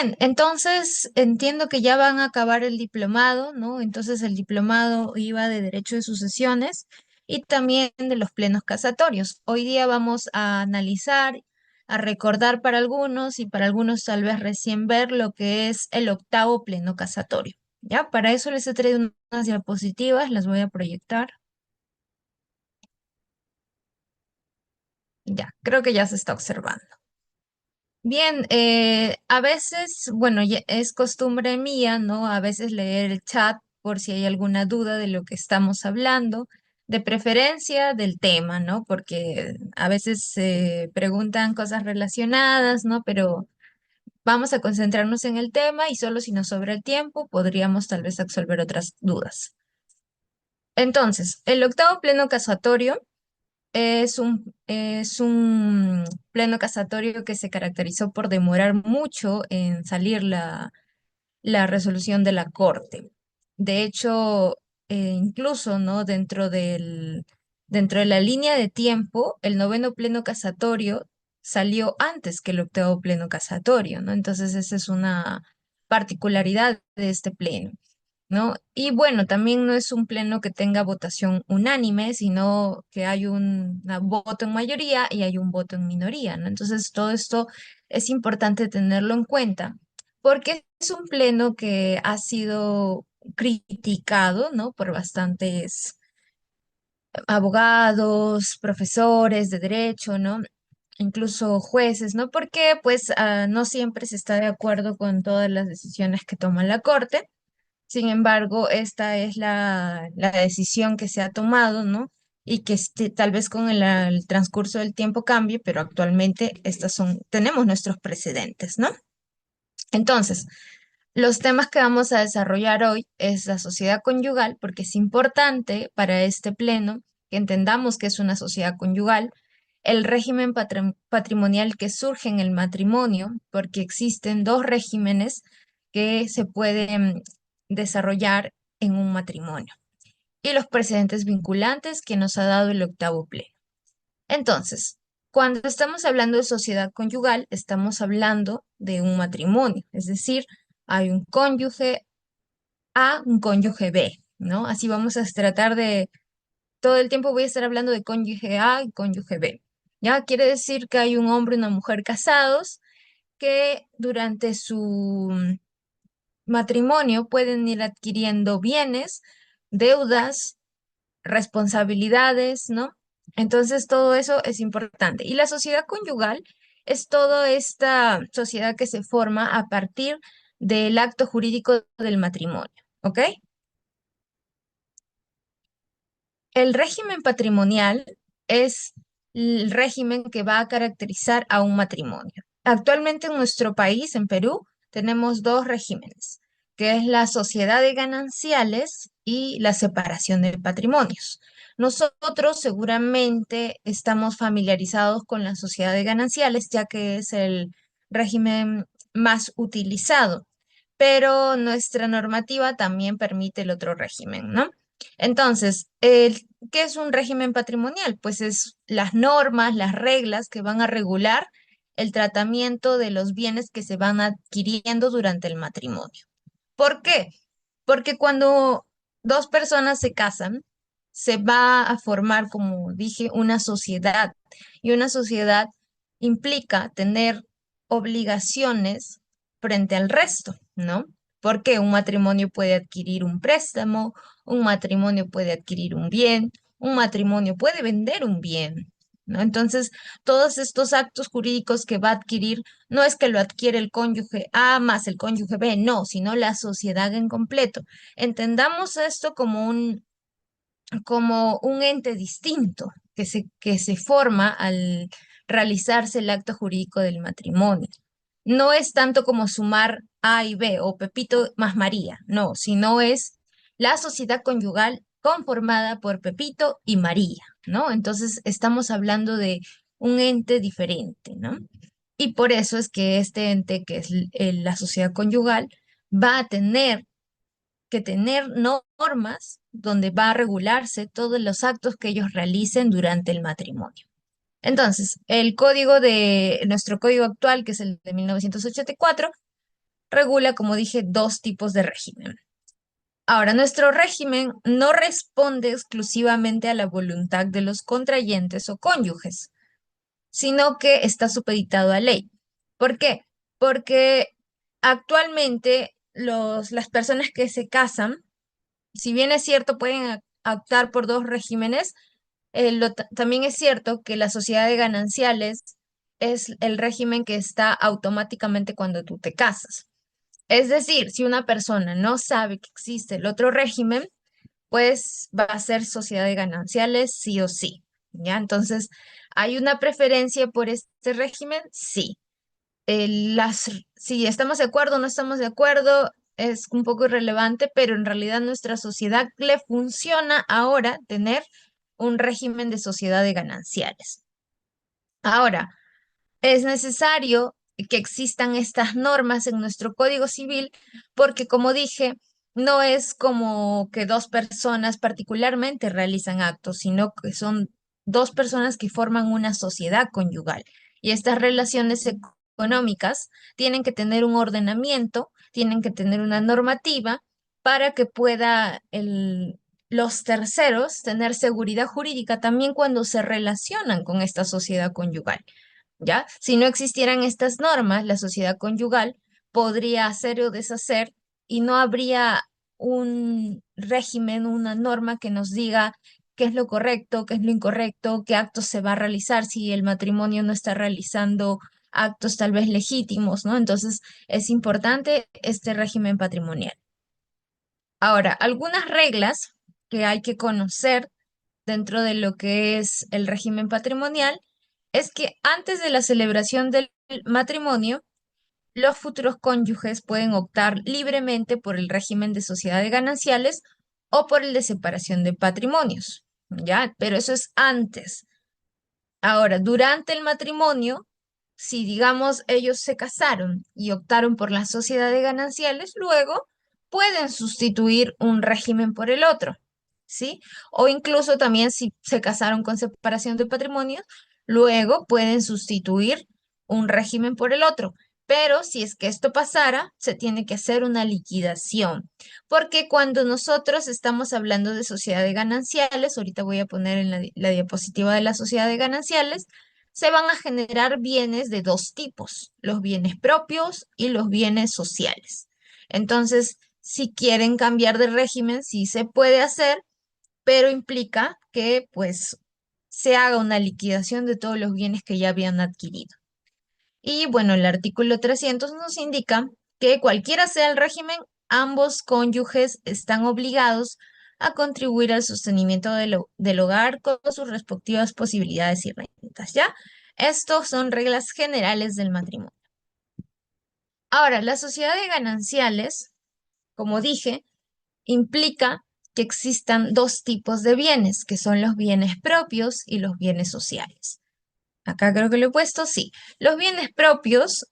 Bien, entonces entiendo que ya van a acabar el diplomado, ¿no? Entonces el diplomado iba de Derecho de Sucesiones y también de los plenos casatorios. Hoy día vamos a analizar, a recordar para algunos y para algunos tal vez recién ver lo que es el octavo pleno casatorio. ¿Ya? Para eso les he traído unas diapositivas, las voy a proyectar. Ya, creo que ya se está observando. Bien, a veces, bueno, es costumbre mía, ¿no? A veces leer el chat por si hay alguna duda de lo que estamos hablando, de preferencia del tema, ¿no? Porque a veces se preguntan cosas relacionadas, ¿no? Pero vamos a concentrarnos en el tema y solo si nos sobra el tiempo podríamos tal vez absolver otras dudas. Entonces, el octavo pleno casatorio es un pleno casatorio que se caracterizó por demorar mucho en salir la resolución de la Corte. De hecho, incluso, ¿no? Dentro de la línea de tiempo, el noveno pleno casatorio salió antes que el octavo pleno casatorio, ¿no? Entonces, esa es una particularidad de este pleno. ¿No? Y bueno, también no es un pleno que tenga votación unánime, sino que hay un voto en mayoría y hay un voto en minoría, ¿no? Entonces, todo esto es importante tenerlo en cuenta, porque es un pleno que ha sido criticado, ¿no? Por bastantes abogados, profesores de derecho, ¿no? Incluso jueces, ¿no? Porque pues no siempre se está de acuerdo con todas las decisiones que toma la Corte. Sin embargo, esta es la decisión que se ha tomado, ¿no? Y que tal vez con el transcurso del tiempo cambie, pero actualmente tenemos nuestros precedentes, ¿no? Entonces, los temas que vamos a desarrollar hoy es la sociedad conyugal, porque es importante para este pleno que entendamos que es una sociedad conyugal, el régimen patrimonial que surge en el matrimonio, porque existen dos regímenes que se pueden desarrollar en un matrimonio, y los precedentes vinculantes que nos ha dado el octavo pleno. Entonces, cuando estamos hablando de sociedad conyugal, estamos hablando de un matrimonio, es decir, hay un cónyuge A, un cónyuge B, ¿no? Así vamos a tratar de, todo el tiempo voy a estar hablando de cónyuge A y cónyuge B. ¿Ya? Quiere decir que hay un hombre y una mujer casados que durante su matrimonio pueden ir adquiriendo bienes, deudas, responsabilidades, ¿no? Entonces todo eso es importante. Y la sociedad conyugal es toda esta sociedad que se forma a partir del acto jurídico del matrimonio, ¿ok? El régimen patrimonial es el régimen que va a caracterizar a un matrimonio. Actualmente en nuestro país, en Perú, tenemos dos regímenes, que es la sociedad de gananciales y la separación de patrimonios. Nosotros seguramente estamos familiarizados con la sociedad de gananciales, ya que es el régimen más utilizado, pero nuestra normativa también permite el otro régimen, ¿no? Entonces, ¿qué es un régimen patrimonial? Pues es las normas, las reglas que van a regular el tratamiento de los bienes que se van adquiriendo durante el matrimonio. ¿Por qué? Porque cuando dos personas se casan, se va a formar, como dije, una sociedad. Y una sociedad implica tener obligaciones frente al resto, ¿no? Porque un matrimonio puede adquirir un préstamo, un matrimonio puede adquirir un bien, un matrimonio puede vender un bien, ¿no? Entonces, todos estos actos jurídicos que va a adquirir no es que lo adquiere el cónyuge A más el cónyuge B, no, sino la sociedad en completo. Entendamos esto como un ente distinto que se forma al realizarse el acto jurídico del matrimonio. No es tanto como sumar A y B o Pepito más María, no, sino es la sociedad conyugal conformada por Pepito y María, ¿no? Entonces estamos hablando de un ente diferente, ¿no? Y por eso es que este ente, que es la sociedad conyugal, va a tener que tener normas donde va a regularse todos los actos que ellos realicen durante el matrimonio. Entonces, nuestro código actual, que es el de 1984, regula, como dije, dos tipos de régimen. Ahora, nuestro régimen no responde exclusivamente a la voluntad de los contrayentes o cónyuges, sino que está supeditado a ley. ¿Por qué? Porque actualmente las personas que se casan, si bien es cierto, pueden optar por dos regímenes, también es cierto que la sociedad de gananciales es el régimen que está automáticamente cuando tú te casas. Es decir, si una persona no sabe que existe el otro régimen, pues va a ser sociedad de gananciales sí o sí. ¿Ya? Entonces, ¿hay una preferencia por este régimen? Sí. Si estamos de acuerdo o no estamos de acuerdo, es un poco irrelevante, pero en realidad nuestra sociedad le funciona ahora tener un régimen de sociedad de gananciales. Ahora, es necesario que existan estas normas en nuestro Código Civil porque, como dije, no es como que dos personas particularmente realizan actos, sino que son dos personas que forman una sociedad conyugal. Y estas relaciones económicas tienen que tener un ordenamiento, tienen que tener una normativa para que pueda los terceros tener seguridad jurídica también cuando se relacionan con esta sociedad conyugal. ¿Ya? Si no existieran estas normas, la sociedad conyugal podría hacer o deshacer y no habría un régimen, una norma que nos diga qué es lo correcto, qué es lo incorrecto, qué actos se va a realizar si el matrimonio no está realizando actos tal vez legítimos, ¿no? Entonces es importante este régimen patrimonial. Ahora, algunas reglas que hay que conocer dentro de lo que es el régimen patrimonial es que antes de la celebración del matrimonio, los futuros cónyuges pueden optar libremente por el régimen de sociedad de gananciales o por el de separación de patrimonios, ¿ya? Pero eso es antes. Ahora, durante el matrimonio, si digamos ellos se casaron y optaron por la sociedad de gananciales, luego pueden sustituir un régimen por el otro, ¿sí? O incluso también si se casaron con separación de patrimonios, luego pueden sustituir un régimen por el otro. Pero si es que esto pasara, se tiene que hacer una liquidación, porque cuando nosotros estamos hablando de sociedad de gananciales, ahorita voy a poner en la diapositiva de la sociedad de gananciales, se van a generar bienes de dos tipos, los bienes propios y los bienes sociales. Entonces, si quieren cambiar de régimen, sí se puede hacer, pero implica que pues se haga una liquidación de todos los bienes que ya habían adquirido. Y bueno, el artículo 300 nos indica que cualquiera sea el régimen, ambos cónyuges están obligados a contribuir al sostenimiento del hogar con sus respectivas posibilidades y rentas, ¿ya? Estos son reglas generales del matrimonio. Ahora, la sociedad de gananciales, como dije, implica que existan dos tipos de bienes, que son los bienes propios y los bienes sociales. Acá creo que lo he puesto, sí. Los bienes propios,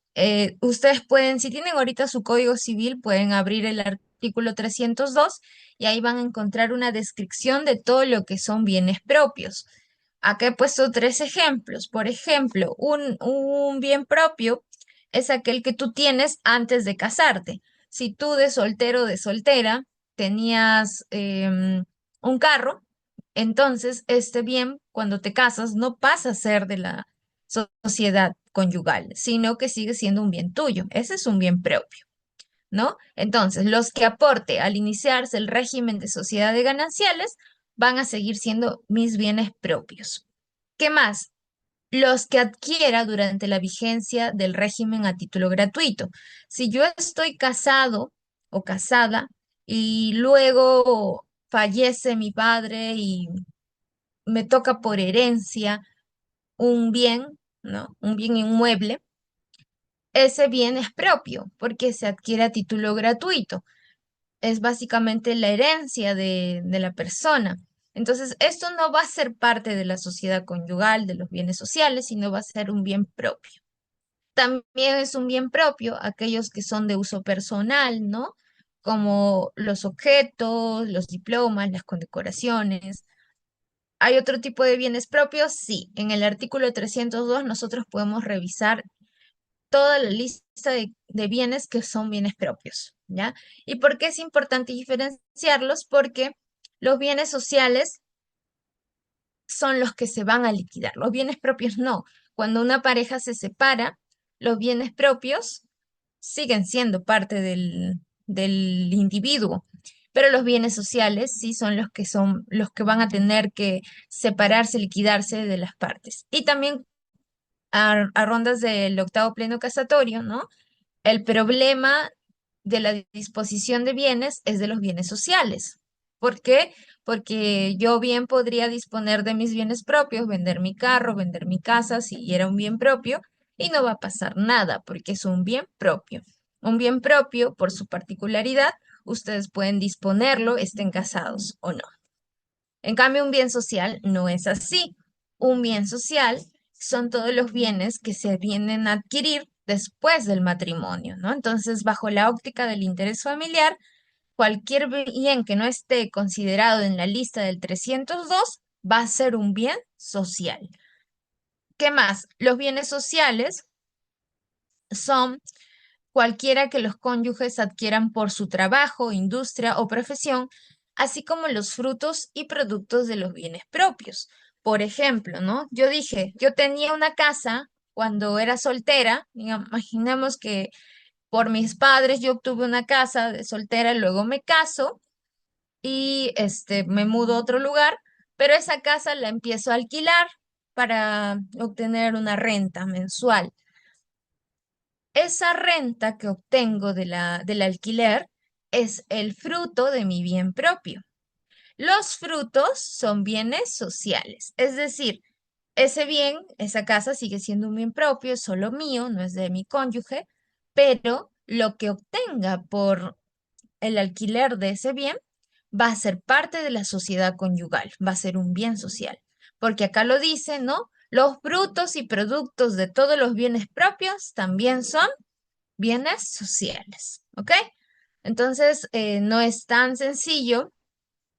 ustedes pueden, si tienen ahorita su código civil, pueden abrir el artículo 302 y ahí van a encontrar una descripción de todo lo que son bienes propios. Acá he puesto tres ejemplos. Por ejemplo, un bien propio es aquel que tú tienes antes de casarte. Si tú de soltero o de soltera tenías un carro, entonces este bien, cuando te casas, no pasa a ser de la sociedad conyugal, sino que sigue siendo un bien tuyo. Ese es un bien propio, ¿no? Entonces, los que aporte al iniciarse el régimen de sociedad de gananciales van a seguir siendo mis bienes propios. ¿Qué más? Los que adquiera durante la vigencia del régimen a título gratuito. Si yo estoy casado o casada y luego fallece mi padre y me toca por herencia un bien, ¿no? Un bien inmueble, ese bien es propio porque se adquiere a título gratuito. Es básicamente la herencia de la persona. Entonces, esto no va a ser parte de la sociedad conyugal, de los bienes sociales, sino va a ser un bien propio. También es un bien propio aquellos que son de uso personal, ¿no? Como los objetos, los diplomas, las condecoraciones. ¿Hay otro tipo de bienes propios? Sí. En el artículo 302 nosotros podemos revisar toda la lista de bienes que son bienes propios, ¿ya? ¿Y por qué es importante diferenciarlos? Porque los bienes sociales son los que se van a liquidar, los bienes propios no. Cuando una pareja se separa, los bienes propios siguen siendo parte del individuo, pero los bienes sociales sí son los que van a tener que separarse, liquidarse de las partes. Y también a rondas del octavo pleno casatorio, ¿no? El problema de la disposición de bienes es de los bienes sociales. ¿Por qué? Porque yo bien podría disponer de mis bienes propios, vender mi carro, vender mi casa, si era un bien propio, y no va a pasar nada, porque es un bien propio. Un bien propio, por su particularidad, ustedes pueden disponerlo, estén casados o no. En cambio, un bien social no es así. Un bien social son todos los bienes que se vienen a adquirir después del matrimonio, ¿no? Entonces, bajo la óptica del interés familiar, cualquier bien que no esté considerado en la lista del 302 va a ser un bien social. ¿Qué más? Los bienes sociales son cualquiera que los cónyuges adquieran por su trabajo, industria o profesión, así como los frutos y productos de los bienes propios. Por ejemplo, ¿no? Yo dije, yo tenía una casa cuando era soltera, imaginemos que por mis padres yo obtuve una casa de soltera, luego me caso y me mudo a otro lugar, pero esa casa la empiezo a alquilar para obtener una renta mensual. Esa renta que obtengo del alquiler es el fruto de mi bien propio. Los frutos son bienes sociales, es decir, ese bien, esa casa sigue siendo un bien propio, es solo mío, no es de mi cónyuge, pero lo que obtenga por el alquiler de ese bien va a ser parte de la sociedad conyugal, va a ser un bien social, porque acá lo dice, ¿no? Los frutos y productos de todos los bienes propios también son bienes sociales, ¿ok? Entonces, no es tan sencillo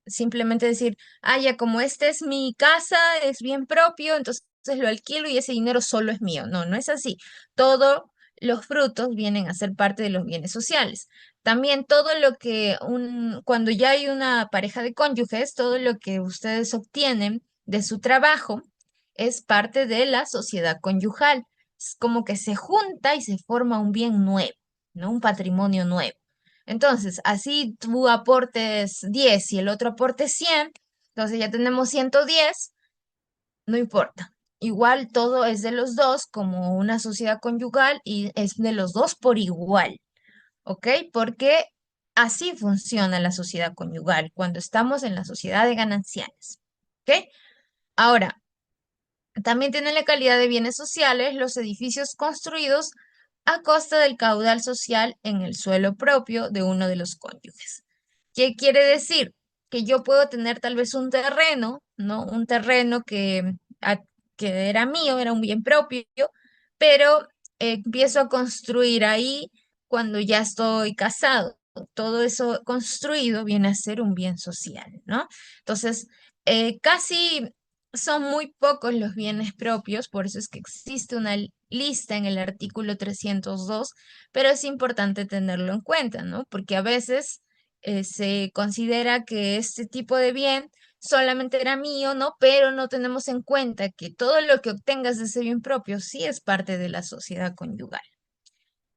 simplemente decir, ah, ya como este es mi casa, es bien propio, entonces lo alquilo y ese dinero solo es mío. No, no es así. Todos los frutos vienen a ser parte de los bienes sociales. También todo lo que cuando ya hay una pareja de cónyuges, todo lo que ustedes obtienen de su trabajo es parte de la sociedad conyugal. Es como que se junta y se forma un bien nuevo, ¿no? Un patrimonio nuevo. Entonces, así tú aportes 10 y el otro aporte 100, entonces ya tenemos 110, no importa. Igual todo es de los dos como una sociedad conyugal y es de los dos por igual, ¿ok? Porque así funciona la sociedad conyugal cuando estamos en la sociedad de gananciales, ¿ok? Ahora, también tienen la calidad de bienes sociales los edificios construidos a costa del caudal social en el suelo propio de uno de los cónyuges. ¿Qué quiere decir? Que yo puedo tener tal vez un terreno, ¿no? Un terreno que era mío, era un bien propio, pero empiezo a construir ahí cuando ya estoy casado. Todo eso construido viene a ser un bien social, ¿no? Entonces, casi son muy pocos los bienes propios, por eso es que existe una lista en el artículo 302, pero es importante tenerlo en cuenta, ¿no? Porque a veces se considera que este tipo de bien solamente era mío, ¿no? Pero no tenemos en cuenta que todo lo que obtengas de ese bien propio sí es parte de la sociedad conyugal.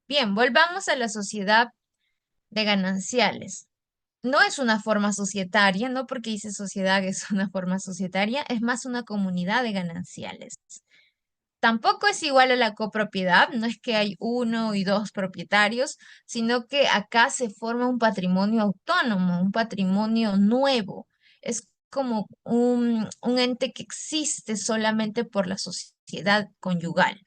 Bien, volvamos a la sociedad de gananciales. No es una forma societaria, no porque dice sociedad es una forma societaria, es más una comunidad de gananciales. Tampoco es igual a la copropiedad, no es que hay uno y dos propietarios, sino que acá se forma un patrimonio autónomo, un patrimonio nuevo. Es como un ente que existe solamente por la sociedad conyugal.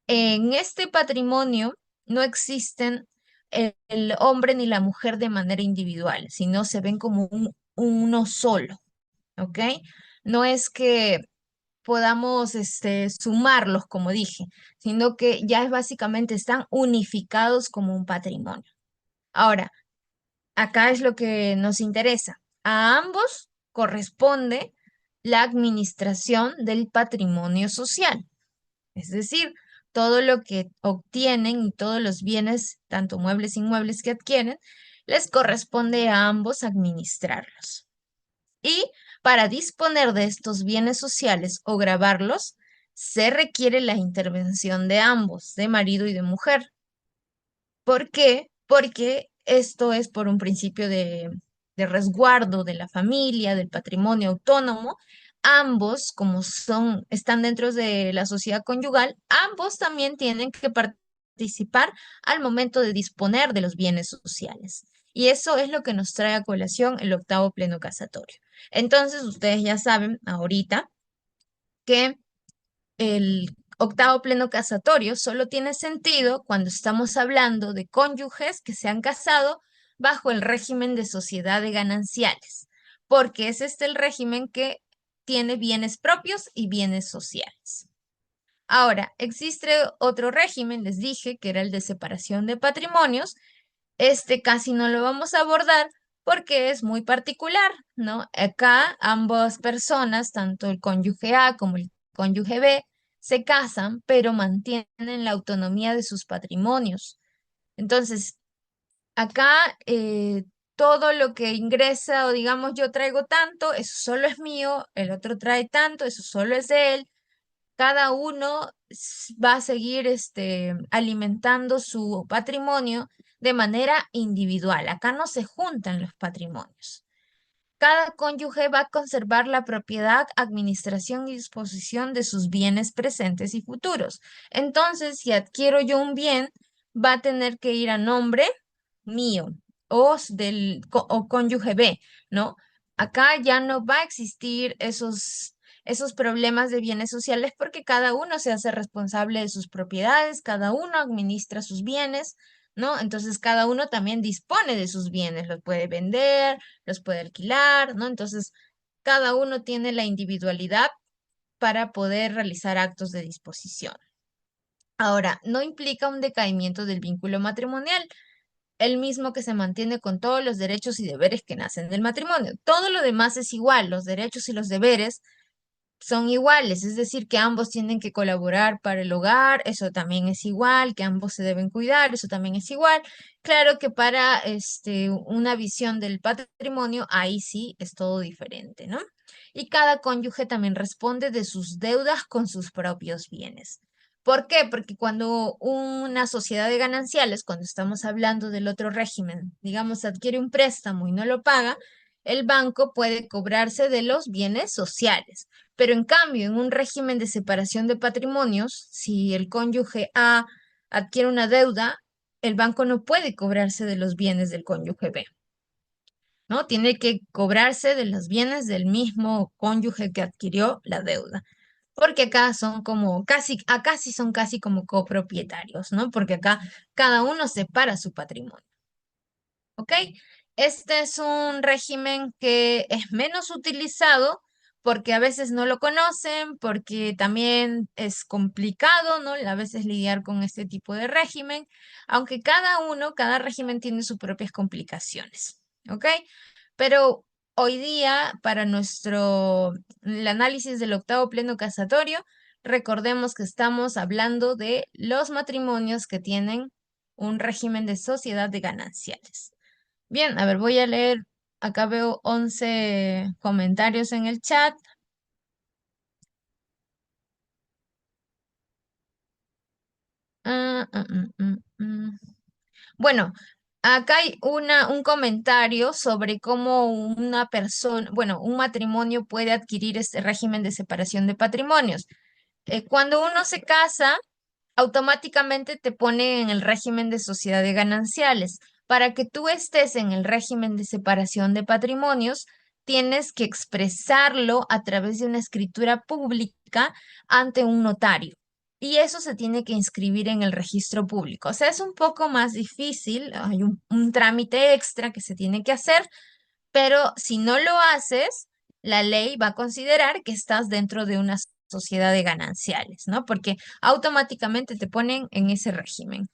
En este patrimonio no existen el hombre ni la mujer de manera individual, sino se ven como uno solo, ¿ok? No es que podamos sumarlos, como dije, sino que ya es básicamente están unificados como un patrimonio. Ahora, acá es lo que nos interesa. A ambos corresponde la administración del patrimonio social. Es decir, todo lo que obtienen y todos los bienes, tanto muebles e inmuebles que adquieren, les corresponde a ambos administrarlos. Y para disponer de estos bienes sociales o gravarlos, se requiere la intervención de ambos, de marido y de mujer. ¿Por qué? Porque esto es por un principio de resguardo de la familia, del patrimonio autónomo. Ambos, como están dentro de la sociedad conyugal, ambos también tienen que participar al momento de disponer de los bienes sociales. Y eso es lo que nos trae a colación el octavo pleno casatorio. Entonces, ustedes ya saben ahorita que el octavo pleno casatorio solo tiene sentido cuando estamos hablando de cónyuges que se han casado bajo el régimen de sociedad de gananciales, porque es este el régimen que tiene bienes propios y bienes sociales. Ahora, existe otro régimen, les dije, que era el de separación de patrimonios. Este casi no lo vamos a abordar porque es muy particular, ¿no? Acá ambas personas, tanto el cónyuge A como el cónyuge B, se casan, pero mantienen la autonomía de sus patrimonios. Entonces, acá todo lo que ingresa o digamos yo traigo tanto, eso solo es mío, el otro trae tanto, eso solo es de él. Cada uno va a seguir alimentando su patrimonio de manera individual. Acá no se juntan los patrimonios. Cada cónyuge va a conservar la propiedad, administración y disposición de sus bienes presentes y futuros. Entonces, si adquiero yo un bien, va a tener que ir a nombre mío o cónyuge B, ¿no? Acá ya no va a existir esos problemas de bienes sociales porque cada uno se hace responsable de sus propiedades, cada uno administra sus bienes, ¿no? Entonces cada uno también dispone de sus bienes, los puede vender, los puede alquilar, ¿no? Entonces cada uno tiene la individualidad para poder realizar actos de disposición. Ahora, no implica un decaimiento del vínculo matrimonial, el mismo que se mantiene con todos los derechos y deberes que nacen del matrimonio. Todo lo demás es igual, los derechos y los deberes son iguales, es decir, que ambos tienen que colaborar para el hogar, eso también es igual, que ambos se deben cuidar, eso también es igual. Claro que para una visión del patrimonio, ahí sí es todo diferente, ¿no? Y cada cónyuge también responde de sus deudas con sus propios bienes. ¿Por qué? Porque cuando una sociedad de gananciales, cuando estamos hablando del otro régimen, digamos, adquiere un préstamo y no lo paga, el banco puede cobrarse de los bienes sociales. Pero en cambio, en un régimen de separación de patrimonios, si el cónyuge A adquiere una deuda, el banco no puede cobrarse de los bienes del cónyuge B, ¿no? Tiene que cobrarse de los bienes del mismo cónyuge que adquirió la deuda. Porque acá son como acá sí son casi como copropietarios, ¿no? Porque acá cada uno separa su patrimonio. ¿Ok? Este es un régimen que es menos utilizado porque a veces no lo conocen, porque también es complicado, ¿no? A veces lidiar con este tipo de régimen, aunque cada régimen tiene sus propias complicaciones, ¿ok? Pero hoy día, para el análisis del octavo pleno casatorio, recordemos que estamos hablando de los matrimonios que tienen un régimen de sociedad de gananciales. Bien, a ver, voy a leer. Acá veo 11 comentarios en el chat. Ah, Bueno, acá hay un comentario sobre cómo una persona, bueno, un matrimonio puede adquirir este régimen de separación de patrimonios. Cuando uno se casa, automáticamente te pone en el régimen de sociedad de gananciales. Para que tú estés en el régimen de separación de patrimonios, tienes que expresarlo a través de una escritura pública ante un notario. Y eso se tiene que inscribir en el registro público. O sea, es un poco más difícil, hay un trámite extra que se tiene que hacer, pero si no lo haces, la ley va a considerar que estás dentro de una sociedad de gananciales, ¿no? Porque automáticamente te ponen en ese régimen.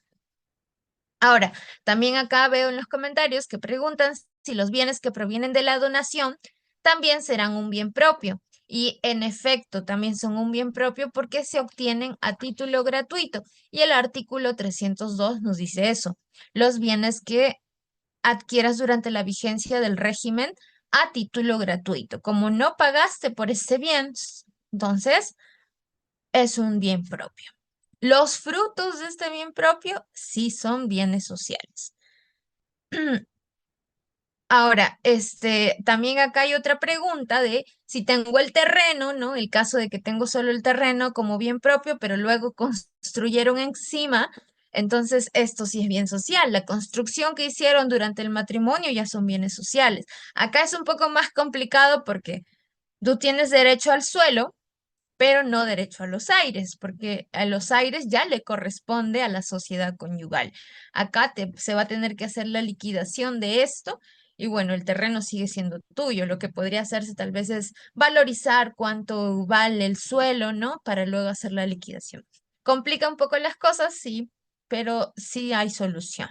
Ahora, también acá veo en los comentarios que preguntan si los bienes que provienen de la donación también serán un bien propio. Y en efecto, también son un bien propio porque se obtienen a título gratuito. Y el artículo 302 nos dice eso. Los bienes que adquieras durante la vigencia del régimen a título gratuito. Como no pagaste por ese bien, entonces es un bien propio. Los frutos de este bien propio sí son bienes sociales. Ahora, también acá hay otra pregunta de si tengo el terreno, ¿no? El caso de que tengo solo el terreno como bien propio, pero luego construyeron encima, entonces esto sí es bien social. La construcción que hicieron durante el matrimonio ya son bienes sociales. Acá es un poco más complicado porque tú tienes derecho al suelo, pero no derecho a los aires, porque a los aires ya le corresponde a la sociedad conyugal. Acá se va a tener que hacer la liquidación de esto y bueno, el terreno sigue siendo tuyo. Lo que podría hacerse tal vez es valorizar cuánto vale el suelo, ¿no? Para luego hacer la liquidación. Complica un poco las cosas, sí, pero sí hay solución.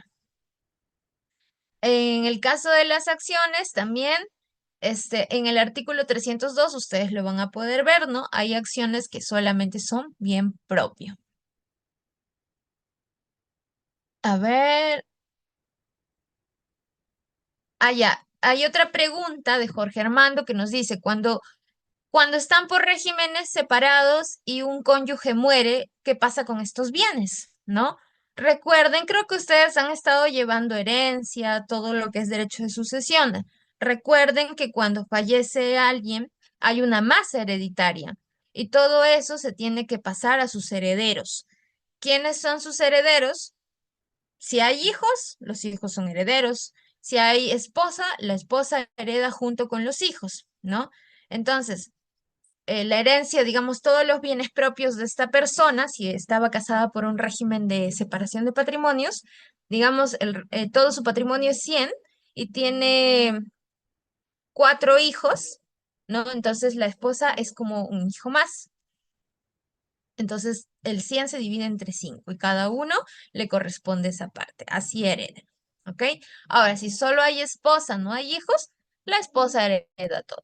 En el caso de las acciones, también, en el artículo 302 ustedes lo van a poder ver, ¿no? Hay acciones que solamente son bien propio. A ver, allá. Hay otra pregunta de Jorge Armando que nos dice, cuando están por regímenes separados y un cónyuge muere, ¿qué pasa con estos bienes? ¿No? Recuerden, creo que ustedes han estado llevando herencia, todo lo que es derecho de sucesión. Recuerden que cuando fallece alguien hay una masa hereditaria y todo eso se tiene que pasar a sus herederos. ¿Quiénes son sus herederos? Si hay hijos, los hijos son herederos. Si hay esposa, la esposa hereda junto con los hijos, ¿no? Entonces, la herencia, digamos, todos los bienes propios de esta persona, si estaba casada por un régimen de separación de patrimonios, digamos, todo su patrimonio es 100 y tiene 4 hijos, ¿no? Entonces la esposa es como un hijo más. Entonces el 100 se divide entre 5 y cada uno le corresponde esa parte. Así hereda, ¿ok? Ahora, si solo hay esposa, no hay hijos, la esposa hereda todo.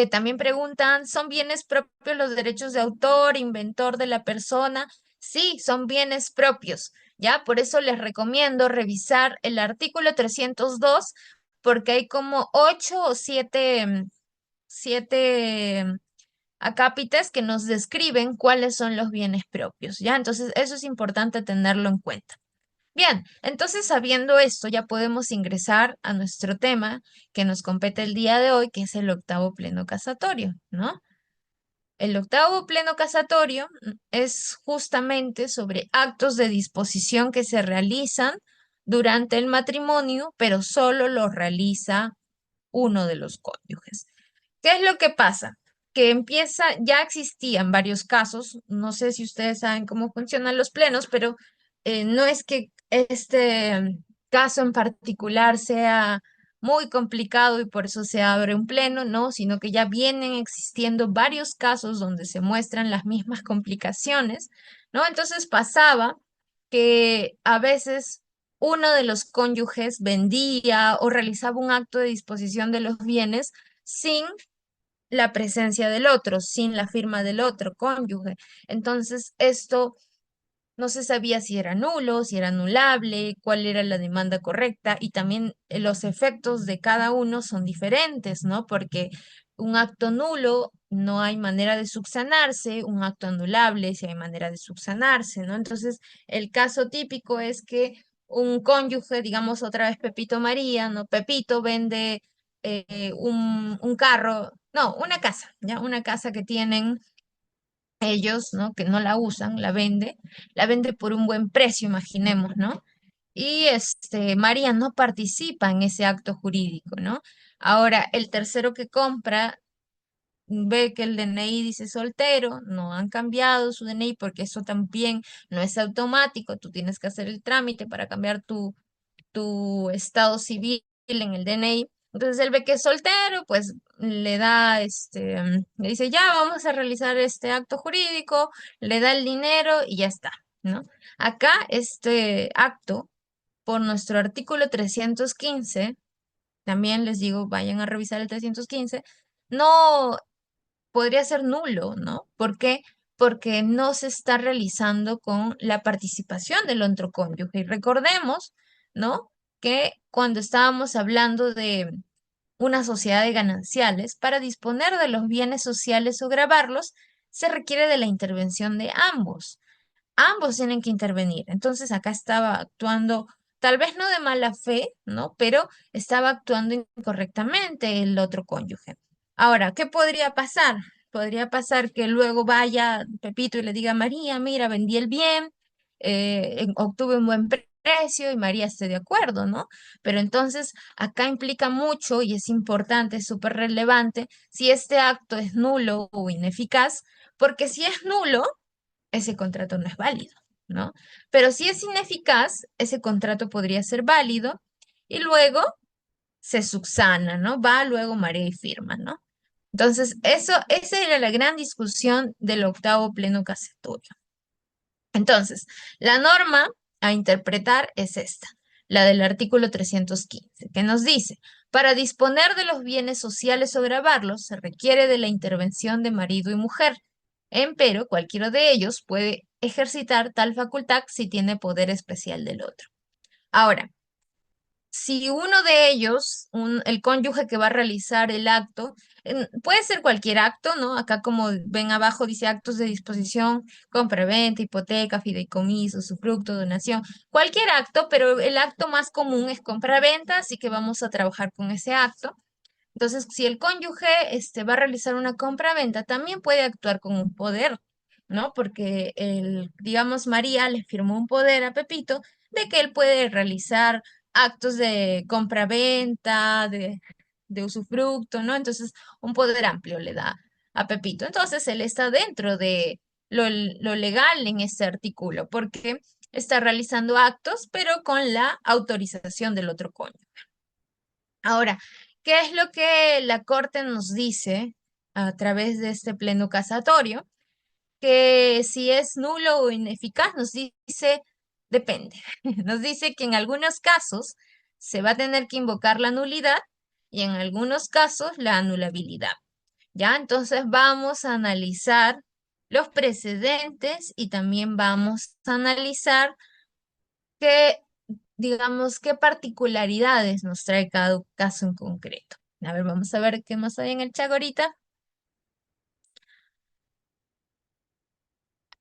También preguntan, ¿son bienes propios los derechos de autor, inventor de la persona? Sí, son bienes propios, ¿ya? Por eso les recomiendo revisar el artículo 302 porque hay como 8 o 7, siete acápites que nos describen cuáles son los bienes propios, ¿ya? Entonces, eso es importante tenerlo en cuenta. Bien, entonces sabiendo esto, ya podemos ingresar a nuestro tema que nos compete el día de hoy, que es el octavo pleno casatorio, ¿no? El octavo pleno casatorio es justamente sobre actos de disposición que se realizan durante el matrimonio, pero solo lo realiza uno de los cónyuges. ¿Qué es lo que pasa? Que empieza, ya existían varios casos, no sé si ustedes saben cómo funcionan los plenos, pero no es que este caso en particular sea muy complicado y por eso se abre un pleno, no, sino que ya vienen existiendo varios casos donde se muestran las mismas complicaciones, ¿no? Entonces pasaba que a veces uno de los cónyuges vendía o realizaba un acto de disposición de los bienes sin la presencia del otro, sin la firma del otro cónyuge. Entonces, esto no se sabía si era nulo, si era anulable, cuál era la demanda correcta y también los efectos de cada uno son diferentes, ¿no? Porque un acto nulo no hay manera de subsanarse, un acto anulable sí hay manera de subsanarse, ¿no? Entonces, el caso típico es que un cónyuge, digamos otra vez Pepito María, ¿no? Pepito vende un carro, no, una casa, ¿ya? Una casa que tienen ellos, ¿no? Que no la usan, la vende por un buen precio, imaginemos, ¿no? Y María no participa en ese acto jurídico, ¿no? Ahora, el tercero que compra ve que el DNI dice soltero, no han cambiado su DNI porque eso también no es automático, tú tienes que hacer el trámite para cambiar tu estado civil en el DNI. Entonces él ve que es soltero, pues le da, le dice, ya vamos a realizar este acto jurídico, le da el dinero y ya está, ¿no? Acá este acto por nuestro artículo 315, también les digo, vayan a revisar el 315, no podría ser nulo, ¿no? ¿Por qué? Porque no se está realizando con la participación del otro cónyuge. Y recordemos, ¿no? Que cuando estábamos hablando de una sociedad de gananciales, para disponer de los bienes sociales o grabarlos, se requiere de la intervención de ambos. Ambos tienen que intervenir. Entonces acá estaba actuando, tal vez no de mala fe, ¿no? Pero estaba actuando incorrectamente el otro cónyuge. Ahora, ¿qué podría pasar? Podría pasar que luego vaya Pepito y le diga a María, mira, vendí el bien, obtuve un buen precio y María esté de acuerdo, ¿no? Pero entonces acá implica mucho y es importante, es súper relevante si este acto es nulo o ineficaz, porque si es nulo, ese contrato no es válido, ¿no? Pero si es ineficaz, ese contrato podría ser válido y luego se subsana, ¿no? Va luego María y firma, ¿no? Entonces, esa era la gran discusión del octavo pleno casatorio. Entonces, la norma a interpretar es esta, la del artículo 315, que nos dice, para disponer de los bienes sociales o gravarlos, se requiere de la intervención de marido y mujer. Empero, cualquiera de ellos puede ejercitar tal facultad si tiene poder especial del otro. Ahora, si uno de ellos, el cónyuge que va a realizar el acto, puede ser cualquier acto, ¿no? Acá como ven abajo dice actos de disposición, compraventa, hipoteca, fideicomiso, usufructo, donación, cualquier acto, pero el acto más común es compraventa, así que vamos a trabajar con ese acto. Entonces, si el cónyuge va a realizar una compra-venta, también puede actuar con un poder, ¿no? Porque digamos, María le firmó un poder a Pepito de que él puede realizar actos de compra-venta, de usufructo, ¿no? Entonces, un poder amplio le da a Pepito. Entonces, él está dentro de lo legal en este artículo, porque está realizando actos, pero con la autorización del otro cónyuge. Ahora, ¿qué es lo que la Corte nos dice a través de este pleno casatorio? Que si es nulo o ineficaz, nos dice, depende. Nos dice que en algunos casos se va a tener que invocar la nulidad y en algunos casos la anulabilidad. ¿Ya? Entonces vamos a analizar los precedentes y también vamos a analizar qué, digamos, qué particularidades nos trae cada caso en concreto. A ver, vamos a ver qué más hay en el chat ahorita.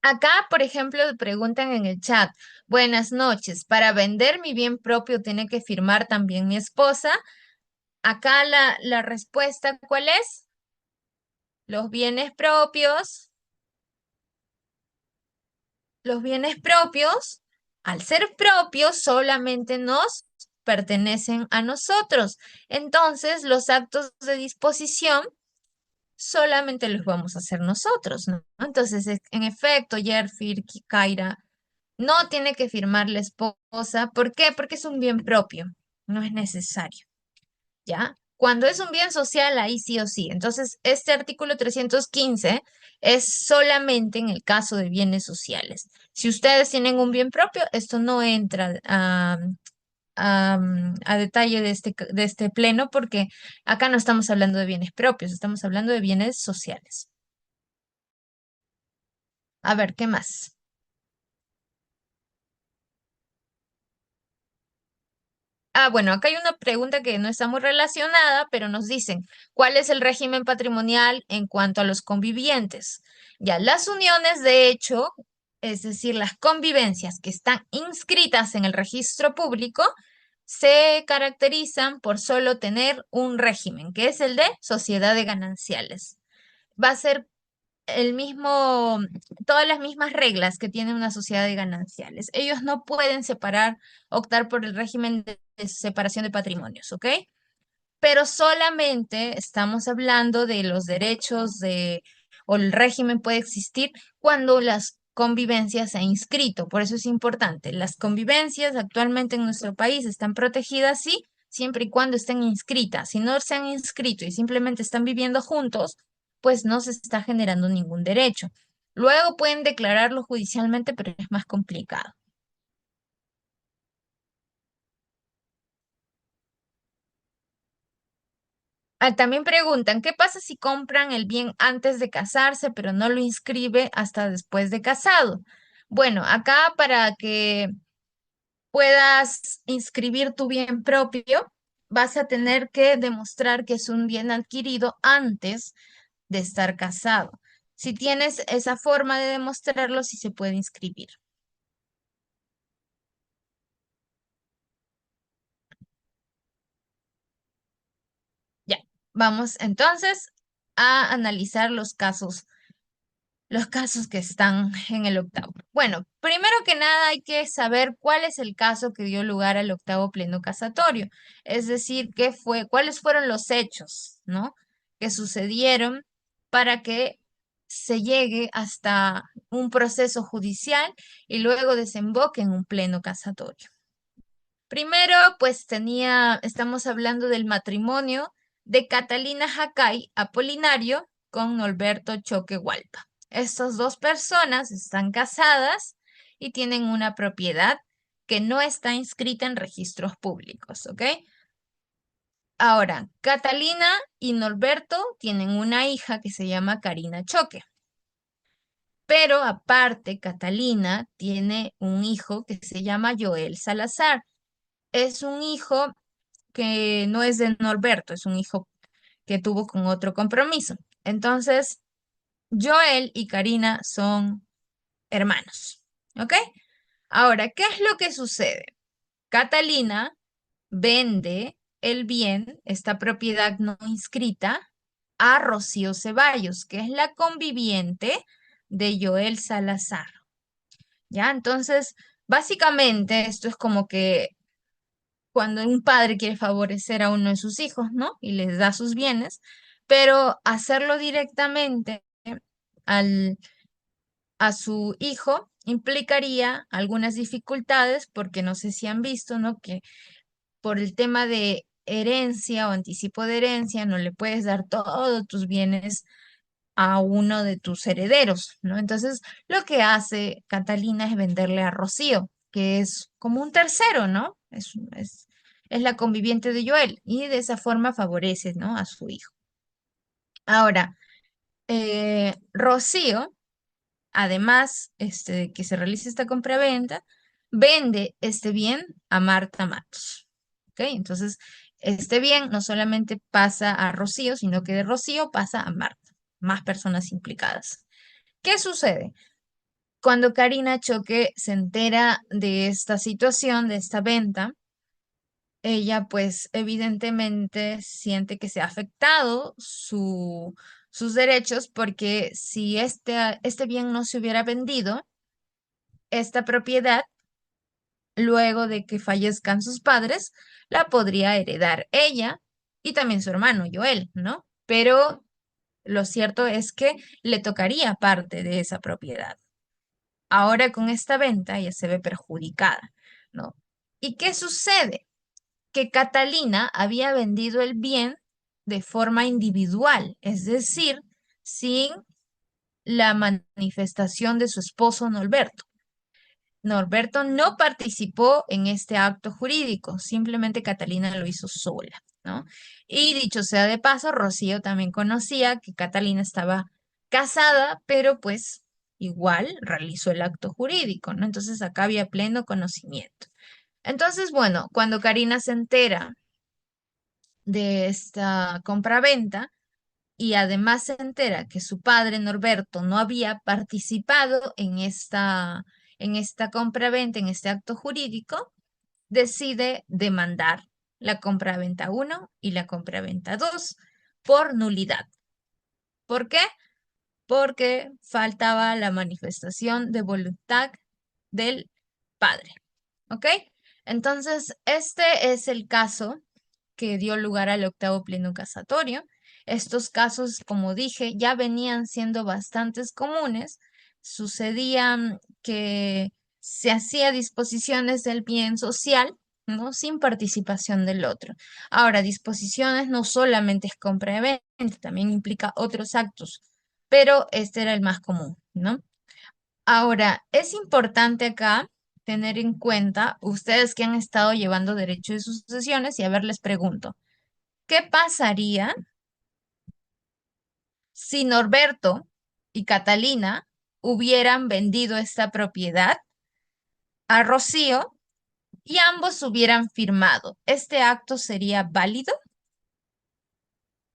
Acá, por ejemplo, preguntan en el chat, buenas noches, para vender mi bien propio tiene que firmar también mi esposa. Acá la respuesta, ¿cuál es? Los bienes propios, al ser propios, solamente nos pertenecen a nosotros. Entonces, los actos de disposición solamente los vamos a hacer nosotros, ¿no? Entonces, en efecto, Yerfir, Kaira, no tiene que firmar la esposa. ¿Por qué? Porque es un bien propio, no es necesario, ¿ya? Cuando es un bien social, ahí sí o sí. Entonces, este artículo 315 es solamente en el caso de bienes sociales. Si ustedes tienen un bien propio, esto no entra a detalle de este pleno porque acá no estamos hablando de bienes propios, estamos hablando de bienes sociales. A ver, ¿qué más? Bueno, acá hay una pregunta que no está muy relacionada, pero nos dicen, ¿cuál es el régimen patrimonial en cuanto a los convivientes? Ya, las uniones de hecho, es decir, las convivencias que están inscritas en el registro público, se caracterizan por solo tener un régimen, que es el de sociedad de gananciales. Va a ser el mismo, todas las mismas reglas que tiene una sociedad de gananciales. Ellos no pueden separar, optar por el régimen de separación de patrimonios, ¿ok? Pero solamente estamos hablando de los derechos o el régimen puede existir cuando las convivencias se han inscrito. Por eso es importante. Las convivencias actualmente en nuestro país están protegidas, sí, siempre y cuando estén inscritas. Si no se han inscrito y simplemente están viviendo juntos, pues no se está generando ningún derecho. Luego pueden declararlo judicialmente, pero es más complicado. También preguntan, ¿qué pasa si compran el bien antes de casarse, pero no lo inscribe hasta después de casado? Bueno, acá para que puedas inscribir tu bien propio, vas a tener que demostrar que es un bien adquirido antes de estar casado. Si tienes esa forma de demostrarlo, sí se puede inscribir. Ya, vamos entonces a analizar los casos que están en el octavo. Bueno, primero que nada hay que saber cuál es el caso que dio lugar al octavo pleno casatorio, es decir, cuáles fueron los hechos, ¿no? Que sucedieron para que se llegue hasta un proceso judicial y luego desemboque en un pleno casatorio. Primero, pues estamos hablando del matrimonio de Catalina Jacay Apolinario con Norberto Choque Hualpa. Estas dos personas están casadas y tienen una propiedad que no está inscrita en registros públicos, ¿ok? Ahora, Catalina y Norberto tienen una hija que se llama Karina Choque, pero aparte, Catalina tiene un hijo que se llama Joel Salazar. Es un hijo que no es de Norberto, es un hijo que tuvo con otro compromiso. Entonces, Joel y Karina son hermanos, ¿ok? Ahora, ¿qué es lo que sucede? Catalina vende el bien, esta propiedad no inscrita, a Rocío Ceballos, que es la conviviente de Joel Salazar. ¿Ya? Entonces, básicamente esto es como que cuando un padre quiere favorecer a uno de sus hijos, ¿no? Y les da sus bienes, pero hacerlo directamente al, a su hijo implicaría algunas dificultades, porque no sé si han visto, ¿no? Que por el tema de herencia o anticipo de herencia, no le puedes dar todos tus bienes a uno de tus herederos, ¿no? Entonces, lo que hace Catalina es venderle a Rocío, que es como un tercero, ¿no? Es la conviviente de Joel y de esa forma favorece, ¿no? A su hijo. Ahora, Rocío, además de que se realice esta compraventa, vende este bien a Marta Matos, ¿ok? Entonces, este bien no solamente pasa a Rocío, sino que de Rocío pasa a Marta, más personas implicadas. ¿Qué sucede? Cuando Karina Choque se entera de esta situación, de esta venta, ella pues evidentemente siente que se ha afectado sus derechos porque si este bien no se hubiera vendido, esta propiedad, luego de que fallezcan sus padres, la podría heredar ella y también su hermano Joel, ¿no? Pero lo cierto es que le tocaría parte de esa propiedad. Ahora con esta venta ella se ve perjudicada, ¿no? ¿Y qué sucede? Que Catalina había vendido el bien de forma individual, es decir, sin la manifestación de su esposo Norberto. Norberto no participó en este acto jurídico, simplemente Catalina lo hizo sola, ¿no? Y dicho sea de paso, Rocío también conocía que Catalina estaba casada, pero pues igual realizó el acto jurídico, ¿no? Entonces acá había pleno conocimiento. Entonces, bueno, cuando Karina se entera de esta compraventa y además se entera que su padre Norberto no había participado en esta compraventa, en este acto jurídico, decide demandar la compraventa uno y la compraventa 2 por nulidad. ¿Por qué? Porque faltaba la manifestación de voluntad del padre. ¿Ok? Entonces, este es el caso que dio lugar al octavo pleno casatorio. Estos casos, como dije, ya venían siendo bastantes comunes. Sucedían que se hacía disposiciones del bien social, ¿no? Sin participación del otro. Ahora, disposiciones no solamente es compra de venta, también implica otros actos, pero este era el más común, ¿no? Ahora, es importante acá tener en cuenta, ustedes que han estado llevando derecho de sucesiones, y a ver, les pregunto, ¿qué pasaría si Norberto y Catalina hubieran vendido esta propiedad a Rocío y ambos hubieran firmado, ¿este acto sería válido?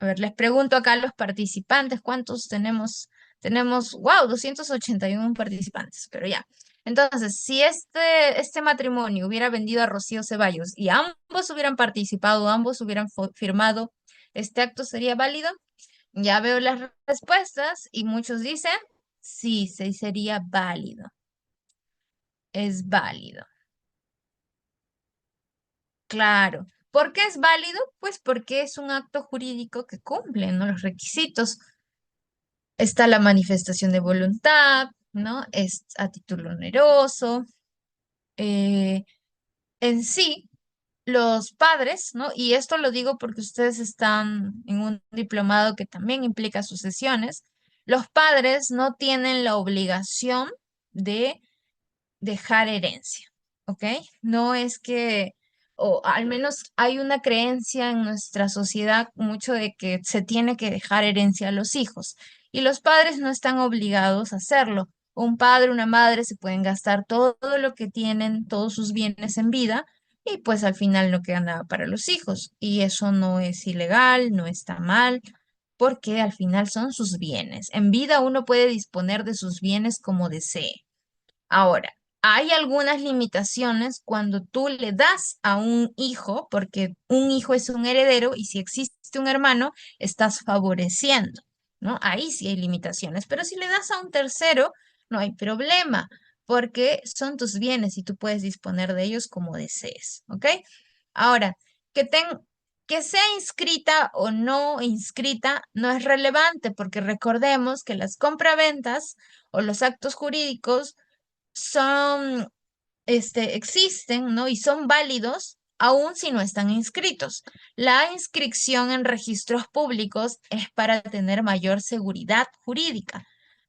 A ver, les pregunto acá a los participantes, ¿cuántos tenemos? Tenemos, wow, 281 participantes, pero ya. Entonces, si este matrimonio hubiera vendido a Rocío Ceballos y ambos hubieran participado, ambos hubieran firmado, ¿este acto sería válido? Ya veo las respuestas y muchos dicen, sí, sí sería válido. Es válido. Claro. ¿Por qué es válido? Pues porque es un acto jurídico que cumple, ¿no? Los requisitos. Está la manifestación de voluntad, ¿no? Es a título oneroso. eh, en sí, los padres, ¿no? Y esto lo digo porque ustedes están en un diplomado que también implica sucesiones. Los padres no tienen la obligación de dejar herencia, ¿ok? No es que, o al menos hay una creencia en nuestra sociedad mucho de que se tiene que dejar herencia a los hijos y los padres no están obligados a hacerlo. Un padre, una madre se pueden gastar todo lo que tienen, todos sus bienes en vida y pues al final no queda nada para los hijos y eso no es ilegal, no está mal. Porque al final son sus bienes. En vida uno puede disponer de sus bienes como desee. Ahora, hay algunas limitaciones cuando tú le das a un hijo, porque un hijo es un heredero y si existe un hermano, estás favoreciendo, ¿no? Ahí sí hay limitaciones, pero si le das a un tercero, no hay problema, porque son tus bienes y tú puedes disponer de ellos como desees, ¿ok? Ahora, que ten, que sea inscrita o no inscrita no es relevante, porque recordemos que las compraventas o los actos jurídicos son, existen, ¿no? Y son válidos aun si no están inscritos. La inscripción en registros públicos es para tener mayor seguridad jurídica,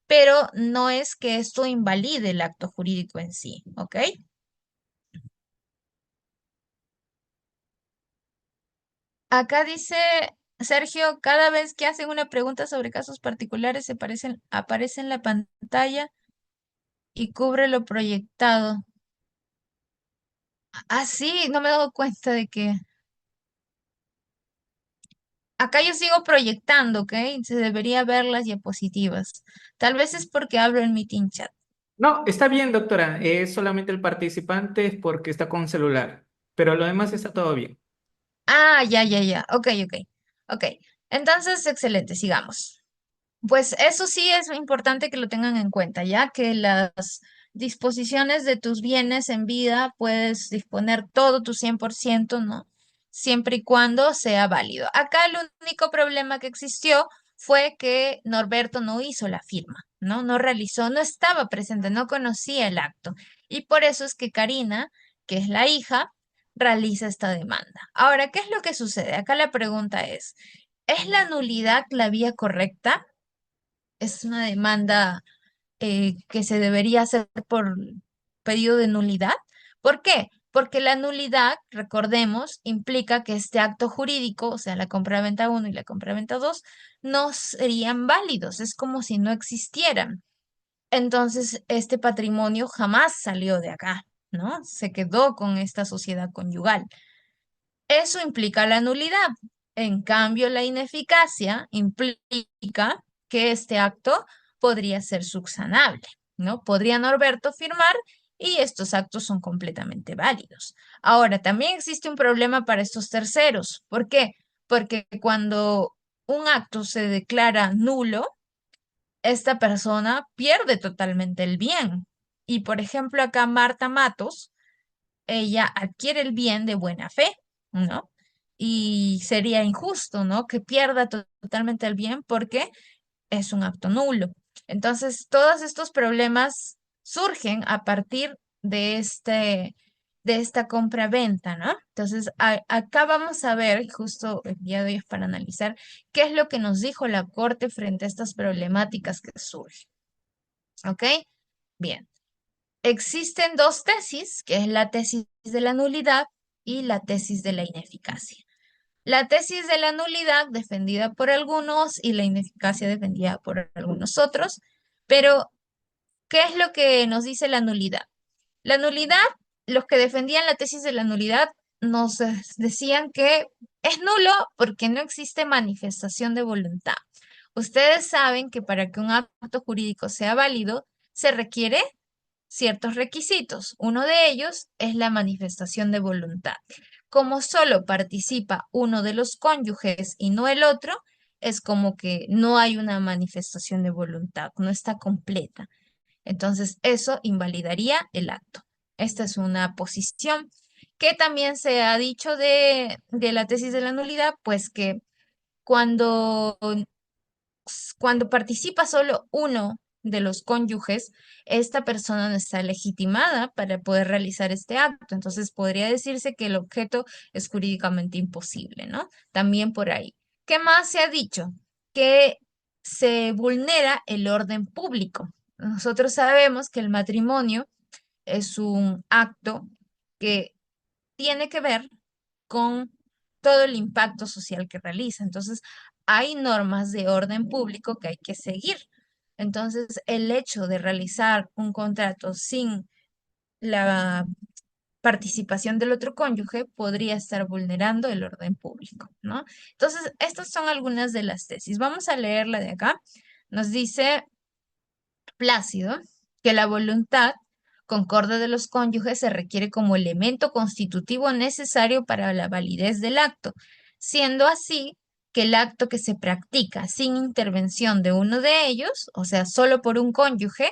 pero no es que esto invalide el acto jurídico en sí, ¿ok? Acá dice Sergio, cada vez que hacen una pregunta sobre casos particulares aparece en la pantalla y cubre lo proyectado. Ah, sí, no me he dado cuenta de que acá yo sigo proyectando, ¿ok? Se debería ver las diapositivas. Tal vez es porque hablo en Meeting Chat. No, está bien, doctora. Es solamente el participante es porque está con celular, pero lo demás está todo bien. Ah, ya, ya, ya. Ok, ok. Ok. Entonces, excelente, sigamos. Pues eso sí es importante que lo tengan en cuenta, ya que las disposiciones de tus bienes en vida puedes disponer todo tu 100%, ¿no? Siempre y cuando sea válido. Acá el único problema que existió fue que Norberto no hizo la firma, ¿no? No realizó, no estaba presente, no conocía el acto. Y por eso es que Karina, que es la hija, realiza esta demanda. Ahora, ¿qué es lo que sucede? Acá la pregunta ¿es la nulidad la vía correcta? Es una demanda que se debería hacer por pedido de nulidad. ¿Por qué? Porque la nulidad, recordemos, implica que este acto jurídico, o sea, la compraventa uno y la compraventa 2, no serían válidos. Es como si no existieran. Entonces, este patrimonio jamás salió de acá, ¿no? Se quedó con esta sociedad conyugal. Eso implica la nulidad. En cambio, la ineficacia implica que este acto podría ser subsanable, ¿no? Podría Norberto firmar y estos actos son completamente válidos. Ahora, también existe un problema para estos terceros. ¿Por qué? Porque cuando un acto se declara nulo, esta persona pierde totalmente el bien. Y por ejemplo, acá Marta Matos ella adquiere el bien de buena fe, ¿no? Y sería injusto, ¿no? Que pierda totalmente el bien porque es un acto nulo. Entonces, todos estos problemas surgen a partir de esta compra-venta, ¿no? Entonces, acá vamos a ver, justo el día de hoy es para analizar, qué es lo que nos dijo la Corte frente a estas problemáticas que surgen, ¿ok? Bien. Existen dos tesis, que es la tesis de la nulidad y la tesis de la ineficacia. La tesis de la nulidad defendida por algunos y la ineficacia defendida por algunos otros, pero ¿qué es lo que nos dice la nulidad? La nulidad, los que defendían la tesis de la nulidad nos decían que es nulo porque no existe manifestación de voluntad. Ustedes saben que para que un acto jurídico sea válido se requiere ciertos requisitos. Uno de ellos es la manifestación de voluntad. Como solo participa uno de los cónyuges y no el otro, es como que no hay una manifestación de voluntad, no está completa. Entonces, eso invalidaría el acto. Esta es una posición que también se ha dicho de la tesis de la nulidad, pues que cuando cuando participa solo uno de los cónyuges, esta persona no está legitimada para poder realizar este acto. Entonces podría decirse que el objeto es jurídicamente imposible, ¿no? También por ahí. ¿Qué más se ha dicho? Que se vulnera el orden público. Nosotros sabemos que el matrimonio es un acto que tiene que ver con todo el impacto social que realiza. Entonces, hay normas de orden público que hay que seguir. Entonces, el hecho de realizar un contrato sin la participación del otro cónyuge podría estar vulnerando el orden público, ¿no? Entonces, estas son algunas de las tesis. Vamos a leerla de acá. Nos dice Plácido que la voluntad concorde de los cónyuges se requiere como elemento constitutivo necesario para la validez del acto, siendo así que el acto que se practica sin intervención de uno de ellos, o sea, solo por un cónyuge,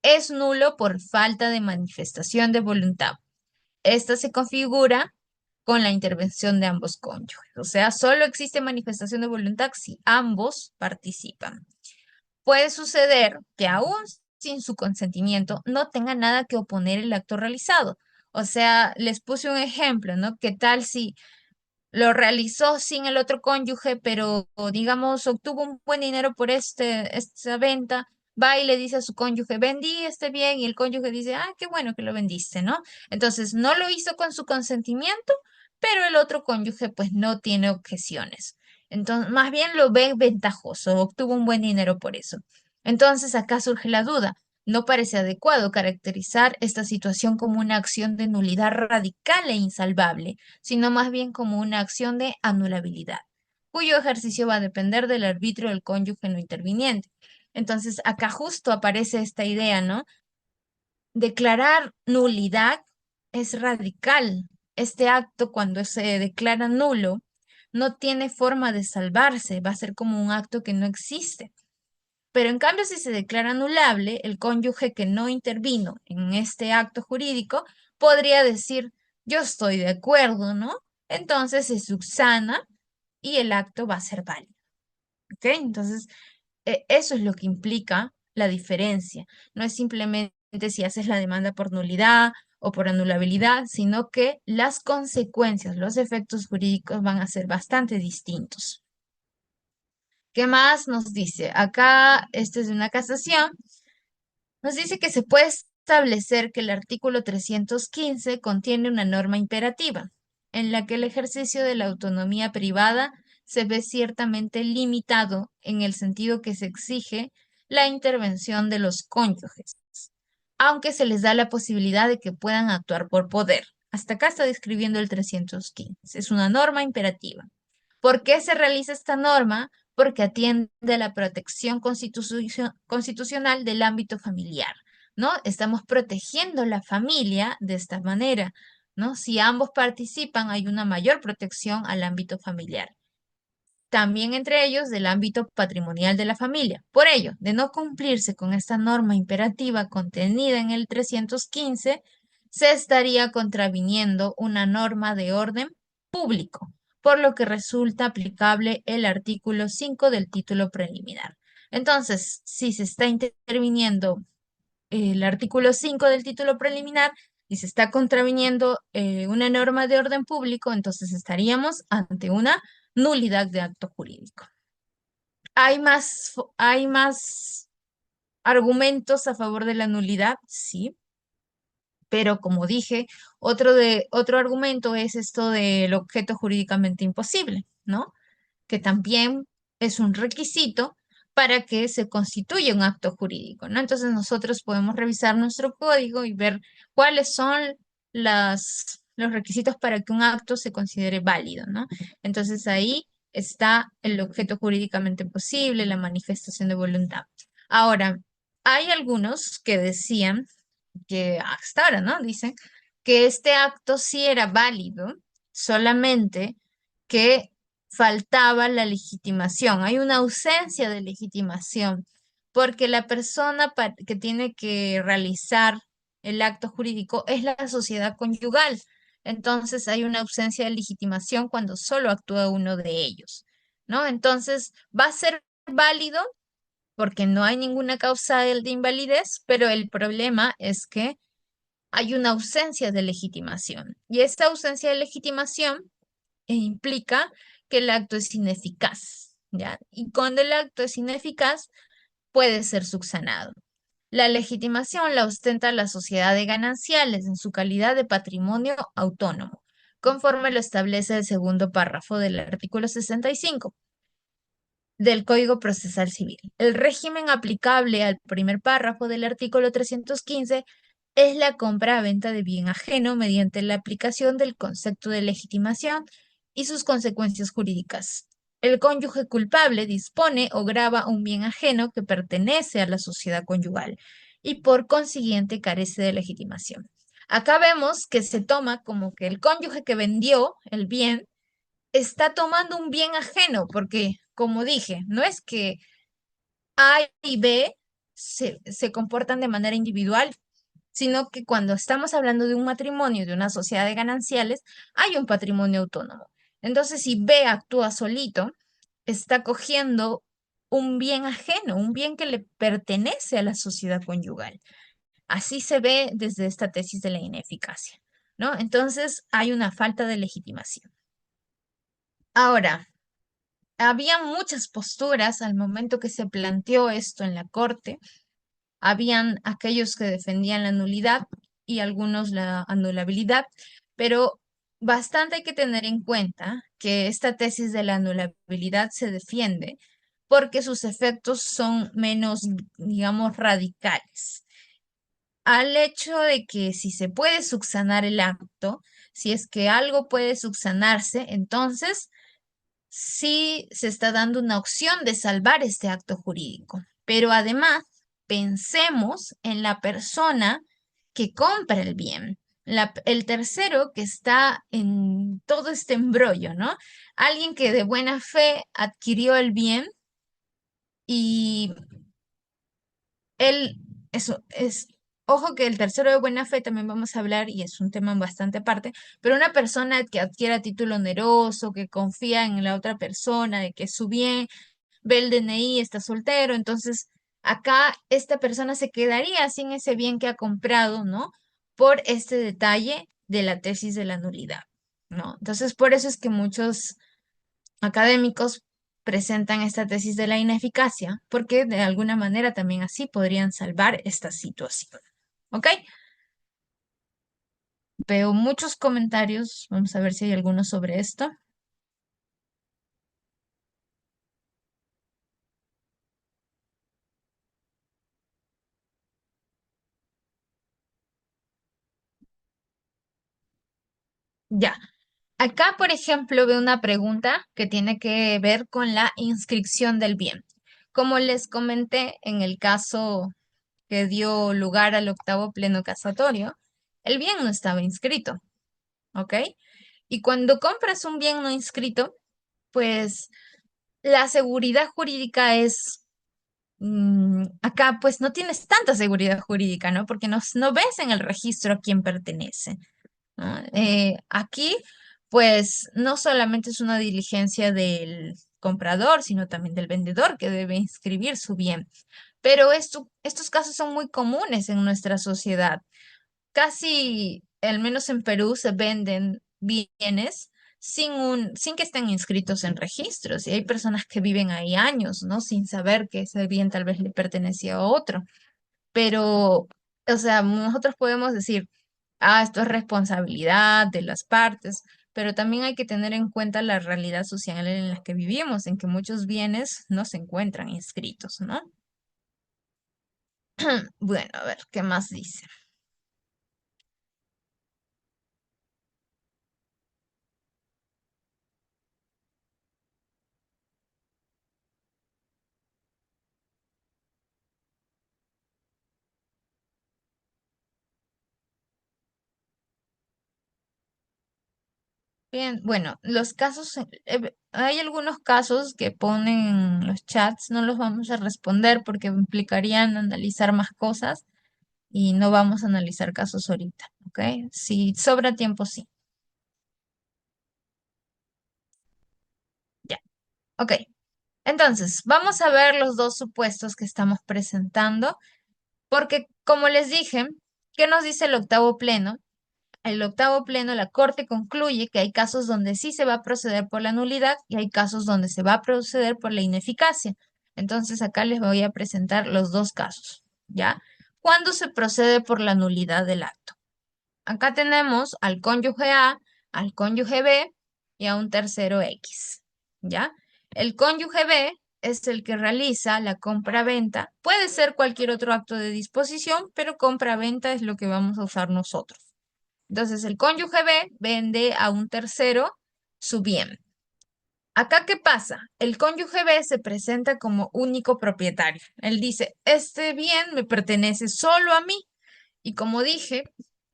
es nulo por falta de manifestación de voluntad. Esta se configura con la intervención de ambos cónyuges, o sea, solo existe manifestación de voluntad si ambos participan. Puede suceder que aún sin su consentimiento no tenga nada que oponer el acto realizado. O sea, les puse un ejemplo, ¿no? ¿Qué tal si lo realizó sin el otro cónyuge, pero digamos obtuvo un buen dinero por esta venta? Va y le dice a su cónyuge, vendí este bien, y el cónyuge dice, ah, qué bueno que lo vendiste, ¿no? Entonces, no lo hizo con su consentimiento, pero el otro cónyuge pues no tiene objeciones. Entonces, más bien lo ve ventajoso, obtuvo un buen dinero por eso. Entonces, acá surge la duda. No parece adecuado caracterizar esta situación como una acción de nulidad radical e insalvable, sino más bien como una acción de anulabilidad, cuyo ejercicio va a depender del arbitrio del cónyuge no interviniente. Entonces, acá justo aparece esta idea, ¿no? Declarar nulidad es radical. Este acto, cuando se declara nulo, no tiene forma de salvarse, va a ser como un acto que no existe. Pero en cambio, si se declara anulable, el cónyuge que no intervino en este acto jurídico podría decir, yo estoy de acuerdo, ¿no? Entonces se subsana y el acto va a ser válido. ¿Ok? Entonces, eso es lo que implica la diferencia. No es simplemente si haces la demanda por nulidad o por anulabilidad, sino que las consecuencias, los efectos jurídicos van a ser bastante distintos. ¿Qué más nos dice? Acá, este es de una casación. Nos dice que se puede establecer que el artículo 315 contiene una norma imperativa, en la que el ejercicio de la autonomía privada se ve ciertamente limitado en el sentido que se exige la intervención de los cónyuges, aunque se les da la posibilidad de que puedan actuar por poder. Hasta acá está describiendo el 315. Es una norma imperativa. ¿Por qué se realiza esta norma? Porque atiende a la protección constitucional del ámbito familiar, ¿no? Estamos protegiendo la familia de esta manera, ¿no? Si ambos participan, hay una mayor protección al ámbito familiar. También entre ellos del ámbito patrimonial de la familia. Por ello, de no cumplirse con esta norma imperativa contenida en el 315, se estaría contraviniendo una norma de orden público, por lo que resulta aplicable el artículo 5 del título preliminar. Entonces, si se está interviniendo el artículo 5 del título preliminar y se está contraviniendo una norma de orden público, entonces estaríamos ante una nulidad de acto jurídico. Hay más argumentos a favor de la nulidad? Sí, Pero como dije, otro argumento es esto del objeto jurídicamente imposible, ¿no? Que también es un requisito para que se constituya un acto jurídico, ¿no? Entonces nosotros podemos revisar nuestro código y ver cuáles son los requisitos para que un acto se considere válido, ¿no? Entonces ahí está el objeto jurídicamente posible, la manifestación de voluntad. Ahora, hay algunos que decían que hasta ahora, ¿no? Dicen que este acto sí era válido, solamente que faltaba la legitimación. Hay una ausencia de legitimación, porque la persona que tiene que realizar el acto jurídico es la sociedad conyugal. Entonces hay una ausencia de legitimación cuando solo actúa uno de ellos, ¿no? Entonces va a ser válido porque no hay ninguna causa de invalidez, pero el problema es que hay una ausencia de legitimación. Y esta ausencia de legitimación implica que el acto es ineficaz, ¿ya? Y cuando el acto es ineficaz, puede ser subsanado. La legitimación la ostenta la sociedad de gananciales en su calidad de patrimonio autónomo, conforme lo establece el segundo párrafo del artículo 65 del Código Procesal Civil. El régimen aplicable al primer párrafo del artículo 315 es la compra-venta de bien ajeno mediante la aplicación del concepto de legitimación y sus consecuencias jurídicas. El cónyuge culpable dispone o grava un bien ajeno que pertenece a la sociedad conyugal y por consiguiente carece de legitimación. Acá vemos que se toma como que el cónyuge que vendió el bien está tomando un bien ajeno, porque, como dije, no es que A y B se comportan de manera individual, sino que cuando estamos hablando de un matrimonio, de una sociedad de gananciales, hay un patrimonio autónomo. Entonces, si B actúa solito, está cogiendo un bien ajeno, un bien que le pertenece a la sociedad conyugal. Así se ve desde esta tesis de la ineficacia, ¿no? Entonces, hay una falta de legitimación. Ahora, había muchas posturas al momento que se planteó esto en la corte. Habían aquellos que defendían la nulidad y algunos la anulabilidad, pero bastante hay que tener en cuenta que esta tesis de la anulabilidad se defiende porque sus efectos son menos, digamos, radicales. Al hecho de que si se puede subsanar el acto, si es que algo puede subsanarse, entonces sí se está dando una opción de salvar este acto jurídico. Pero además, pensemos en la persona que compra el bien, el tercero que está en todo este embrollo, ¿no? Alguien que de buena fe adquirió el bien y él, eso es, ojo que el tercero de buena fe también vamos a hablar y es un tema bastante aparte, pero una persona que adquiera título oneroso, que confía en la otra persona, de que es su bien, ve el DNI, está soltero, entonces acá esta persona se quedaría sin ese bien que ha comprado, ¿no? Por este detalle de la tesis de la nulidad, ¿no? Entonces por eso es que muchos académicos presentan esta tesis de la ineficacia, porque de alguna manera también así podrían salvar esta situación. ¿Ok? Veo muchos comentarios. Vamos a ver si hay alguno sobre esto. Ya. Acá, por ejemplo, veo una pregunta que tiene que ver con la inscripción del bien. Como les comenté en el caso que dio lugar al octavo pleno casatorio, el bien no estaba inscrito, ¿ok? Y cuando compras un bien no inscrito, pues la seguridad jurídica es, acá pues no tienes tanta seguridad jurídica, ¿no? Porque no ves en el registro a quién pertenece, ¿no? Aquí pues no solamente es una diligencia del comprador, sino también del vendedor que debe inscribir su bien. Pero estos casos son muy comunes en nuestra sociedad. Casi, al menos en Perú, se venden bienes sin que estén inscritos en registros. Y hay personas que viven ahí años, ¿no? Sin saber que ese bien tal vez le pertenecía a otro. Pero, o sea, nosotros podemos decir, Esto es responsabilidad de las partes, pero también hay que tener en cuenta la realidad social en la que vivimos, en que muchos bienes no se encuentran inscritos, ¿no? Bueno, a ver, ¿qué más dice? Bien, bueno, los casos, hay algunos casos que ponen en los chats, no los vamos a responder porque implicarían analizar más cosas y no vamos a analizar casos ahorita, ¿ok? Si sobra tiempo, sí. Ya, ok. Entonces, vamos a ver los dos supuestos que estamos presentando, porque como les dije, ¿qué nos dice el octavo pleno? El octavo pleno, la Corte concluye que hay casos donde sí se va a proceder por la nulidad y hay casos donde se va a proceder por la ineficacia. Entonces, acá les voy a presentar los dos casos, ¿ya? ¿Cuándo se procede por la nulidad del acto? Acá tenemos al cónyuge A, al cónyuge B y a un tercero X, ¿ya? El cónyuge B es el que realiza la compra-venta. Puede ser cualquier otro acto de disposición, pero compra-venta es lo que vamos a usar nosotros. Entonces, el cónyuge B vende a un tercero su bien. Acá, ¿qué pasa? El cónyuge B se presenta como único propietario. Él dice, este bien me pertenece solo a mí. Y como dije,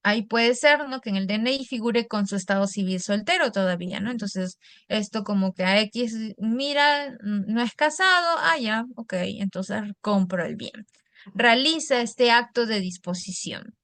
ahí puede ser, ¿no? Que en el DNI figure con su estado civil soltero todavía, ¿no? Entonces, esto como que a X, mira, no es casado, ya, ok, entonces compro el bien. Realiza este acto de disposición.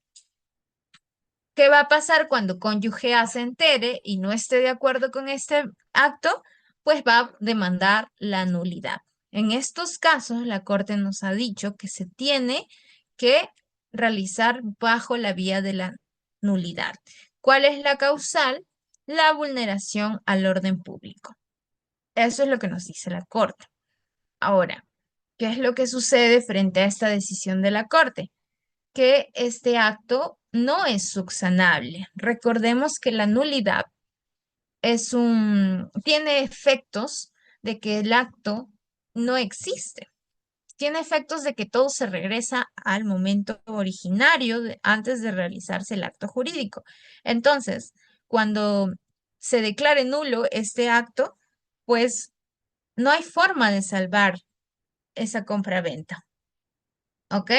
¿Qué va a pasar cuando cónyuge A se entere y no esté de acuerdo con este acto? Pues va a demandar la nulidad. En estos casos, la Corte nos ha dicho que se tiene que realizar bajo la vía de la nulidad. ¿Cuál es la causal? La vulneración al orden público. Eso es lo que nos dice la Corte. Ahora, ¿qué es lo que sucede frente a esta decisión de la Corte? Que este acto no es subsanable. Recordemos que la nulidad tiene efectos de que el acto no existe. Tiene efectos de que todo se regresa al momento originario antes de realizarse el acto jurídico. Entonces, cuando se declare nulo este acto, pues no hay forma de salvar esa compraventa. ¿Ok?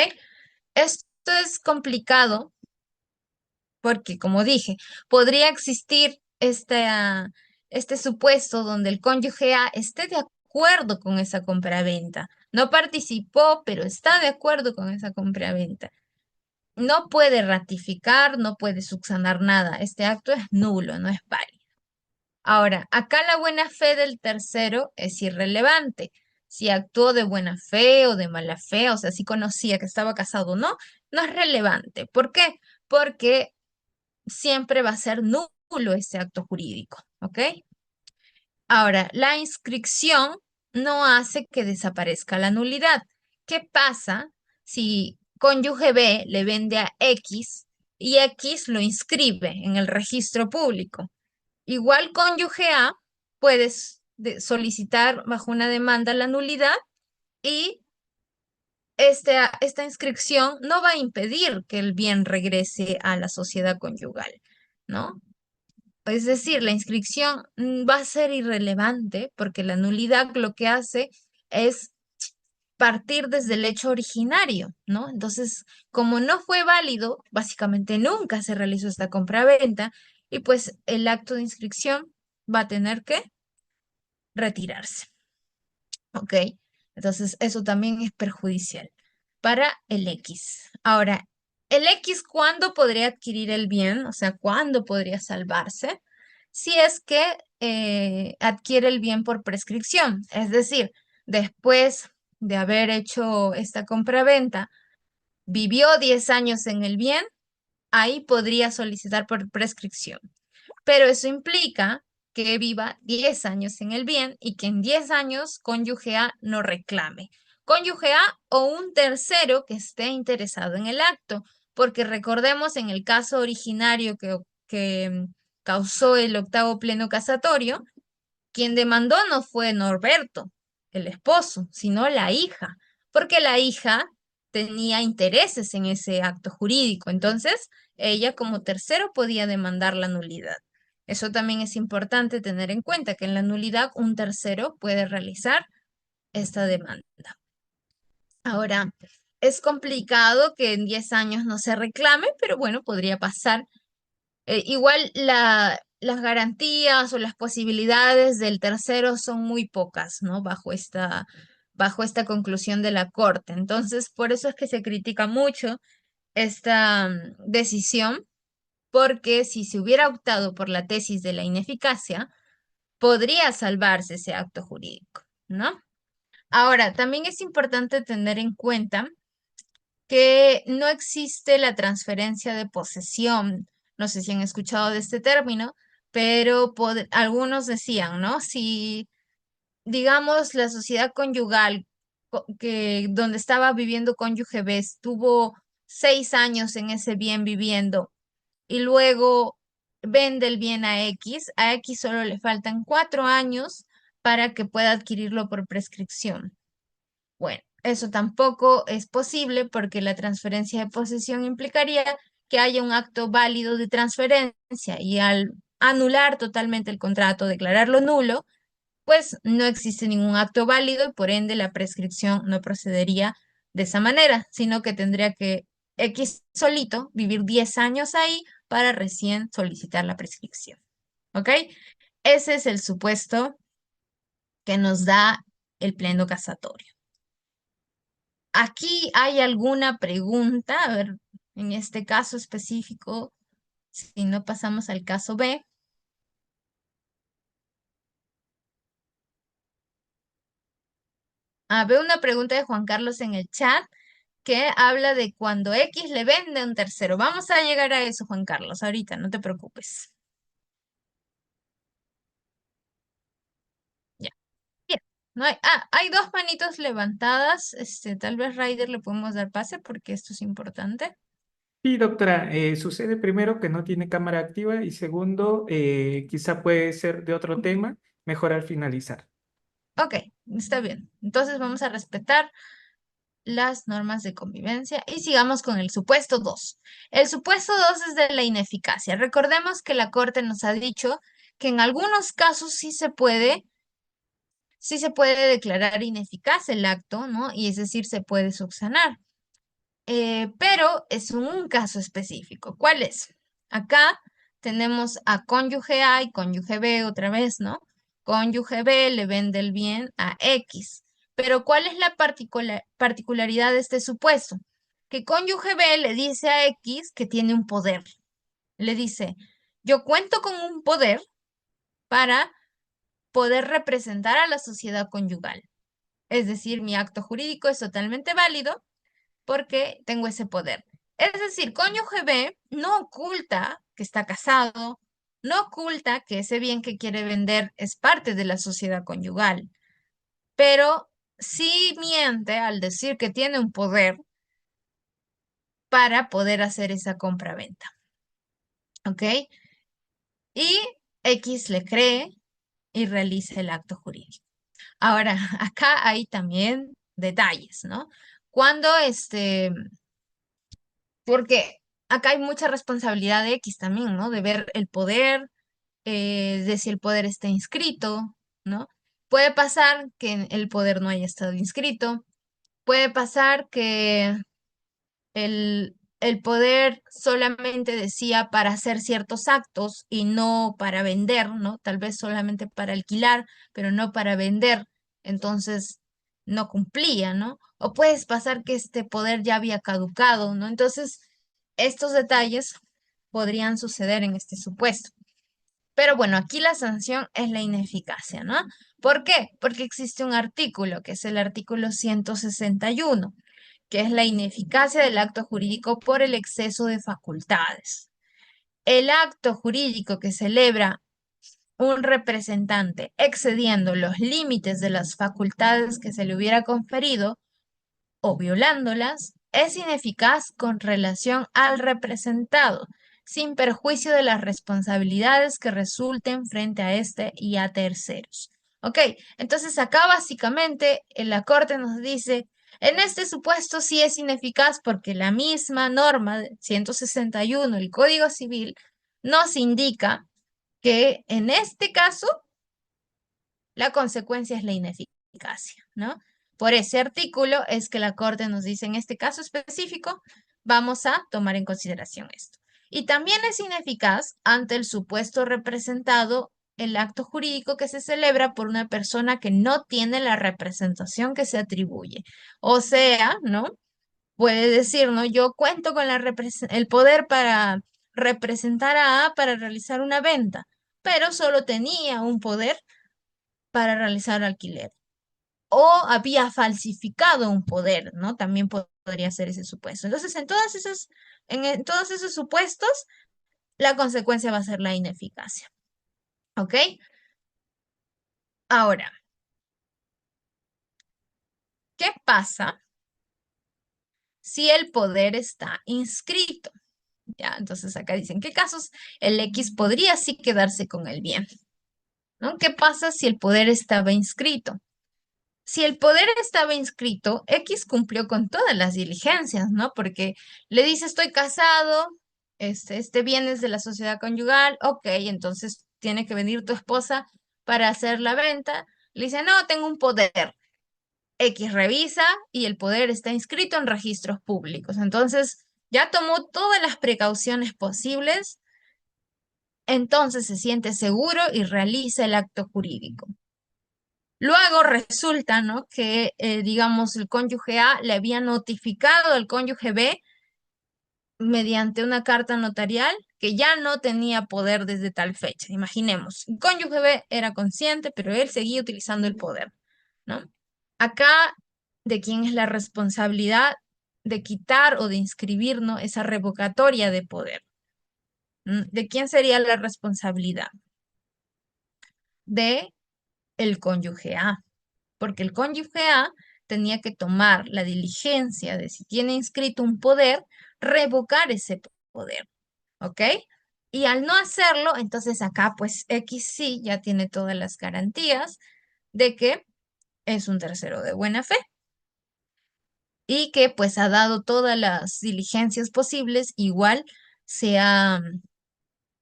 Esto es complicado porque, como dije, podría existir este supuesto donde el cónyuge A esté de acuerdo con esa compraventa. No participó, pero está de acuerdo con esa compraventa. No puede ratificar, no puede subsanar nada. Este acto es nulo, no es válido. Ahora, acá la buena fe del tercero es irrelevante. Si actuó de buena fe o de mala fe, o sea, si conocía que estaba casado o no, no es relevante. ¿Por qué? Porque siempre va a ser nulo ese acto jurídico, ¿ok? Ahora, la inscripción no hace que desaparezca la nulidad. ¿Qué pasa si cónyuge B le vende a X y X lo inscribe en el registro público? Igual cónyuge A puedes solicitar bajo una demanda la nulidad y esta inscripción no va a impedir que el bien regrese a la sociedad conyugal, ¿no? Es decir, la inscripción va a ser irrelevante porque la nulidad lo que hace es partir desde el hecho originario, ¿no? Entonces, como no fue válido, básicamente nunca se realizó esta compraventa y pues el acto de inscripción va a tener que retirarse, ¿ok? Entonces, eso también es perjudicial para el X. Ahora, ¿el X cuándo podría adquirir el bien? O sea, ¿cuándo podría salvarse? Si es que adquiere el bien por prescripción, es decir, después de haber hecho esta compraventa, vivió 10 años en el bien, ahí podría solicitar por prescripción. Pero eso implica que viva 10 años en el bien y que en 10 años cónyuge A no reclame. Cónyuge A o un tercero que esté interesado en el acto. porque recordemos en el caso originario que causó el octavo pleno casatorio, quien demandó no fue Norberto, el esposo, sino la hija, porque la hija tenía intereses en ese acto jurídico. Entonces, ella como tercero podía demandar la nulidad. Eso también es importante tener en cuenta, que en la nulidad un tercero puede realizar esta demanda. Ahora, es complicado que en 10 años no se reclame, pero bueno, podría pasar. Igual las garantías o las posibilidades del tercero son muy pocas, ¿no? Bajo esta conclusión de la Corte. Entonces, por eso es que se critica mucho esta decisión, porque si se hubiera optado por la tesis de la ineficacia, podría salvarse ese acto jurídico, ¿no? Ahora, también es importante tener en cuenta que no existe la transferencia de posesión. No sé si han escuchado de este término, pero algunos decían, ¿no? Si, digamos, la sociedad conyugal que donde estaba viviendo cónyuge B estuvo 6 años en ese bien viviendo y luego vende el bien a X solo le faltan 4 años para que pueda adquirirlo por prescripción. Bueno, eso tampoco es posible porque la transferencia de posesión implicaría que haya un acto válido de transferencia y al anular totalmente el contrato, declararlo nulo, pues no existe ningún acto válido y por ende la prescripción no procedería de esa manera, sino que tendría que X solito vivir 10 años ahí para recién solicitar la prescripción. ¿Ok? Ese es el supuesto que nos da el pleno casatorio. ¿Aquí hay alguna pregunta? A ver, en este caso específico, si no pasamos al caso B. Veo una pregunta de Juan Carlos en el chat que habla de cuando X le vende a un tercero. Vamos a llegar a eso, Juan Carlos, ahorita, no te preocupes. Ya, bien. No hay, hay dos manitos levantadas. Tal vez Ryder le podemos dar pase porque esto es importante. Sí, doctora, sucede primero que no tiene cámara activa y segundo, quizá puede ser de otro tema, mejor al finalizar. Ok, está bien. Entonces vamos a respetar las normas de convivencia y sigamos con el supuesto 2. El supuesto 2 es de la ineficacia. Recordemos que la Corte nos ha dicho que en algunos casos sí se puede declarar ineficaz el acto, ¿no? Y es decir, se puede subsanar. Pero es un caso específico. ¿Cuál es? Acá tenemos a cónyuge A y cónyuge B otra vez, ¿no? Cónyuge B le vende el bien a X. Pero ¿cuál es la particularidad de este supuesto? Que cónyuge B le dice a X que tiene un poder. Le dice, yo cuento con un poder para poder representar a la sociedad conyugal. Es decir, mi acto jurídico es totalmente válido porque tengo ese poder. Es decir, cónyuge B no oculta que está casado, no oculta que ese bien que quiere vender es parte de la sociedad conyugal, pero sí miente al decir que tiene un poder para poder hacer esa compra-venta. ¿Ok? Y X le cree y realiza el acto jurídico. Ahora, acá hay también detalles, ¿no? Cuando porque acá hay mucha responsabilidad de X también, ¿no? De ver el poder, de si el poder está inscrito, ¿no? Puede pasar que el poder no haya estado inscrito, puede pasar que el poder solamente decía para hacer ciertos actos y no para vender, ¿no? Tal vez solamente para alquilar, pero no para vender, entonces no cumplía, ¿no? O puede pasar que este poder ya había caducado, ¿no? Entonces, estos detalles podrían suceder en este supuesto. Pero bueno, aquí la sanción es la ineficacia, ¿no? ¿Por qué? Porque existe un artículo, que es el artículo 161, que es la ineficacia del acto jurídico por el exceso de facultades. El acto jurídico que celebra un representante excediendo los límites de las facultades que se le hubiera conferido o violándolas es ineficaz con relación al representado, sin perjuicio de las responsabilidades que resulten frente a este y a terceros. Ok, entonces acá básicamente la Corte nos dice, en este supuesto sí es ineficaz porque la misma norma de 161 del Código Civil nos indica que en este caso la consecuencia es la ineficacia, ¿no? Por ese artículo es que la Corte nos dice, en este caso específico, vamos a tomar en consideración esto. Y también es ineficaz ante el supuesto representado el acto jurídico que se celebra por una persona que no tiene la representación que se atribuye. O sea, ¿no? Puede decir, ¿no? Yo cuento con el poder para representar a para realizar una venta, pero solo tenía un poder para realizar alquiler. O había falsificado un poder, ¿no? También podría ser ese supuesto. Entonces, en todos esos supuestos, la consecuencia va a ser la ineficacia. ¿Ok? Ahora, ¿qué pasa si el poder está inscrito? Ya, entonces acá dicen, ¿qué casos el X podría sí quedarse con el bien? ¿No? ¿Qué pasa si el poder estaba inscrito? Si el poder estaba inscrito, X cumplió con todas las diligencias, ¿no? Porque le dice, estoy casado, este bien es de la sociedad conyugal, ok, entonces tiene que venir tu esposa para hacer la venta. Le dice, no, tengo un poder. X revisa y el poder está inscrito en registros públicos. Entonces, ya tomó todas las precauciones posibles, entonces se siente seguro y realiza el acto jurídico. Luego resulta, ¿no? Que, digamos, el cónyuge A le había notificado al cónyuge B mediante una carta notarial que ya no tenía poder desde tal fecha. Imaginemos, el cónyuge B era consciente, pero él seguía utilizando el poder, ¿no? Acá, ¿de quién es la responsabilidad de quitar o de inscribir, ¿no? Esa revocatoria de poder? ¿De quién sería la responsabilidad? De el cónyuge A, porque el cónyuge A tenía que tomar la diligencia de si tiene inscrito un poder, revocar ese poder, ¿ok? Y al no hacerlo, entonces acá pues X sí ya tiene todas las garantías de que es un tercero de buena fe y que pues ha dado todas las diligencias posibles, igual se ha,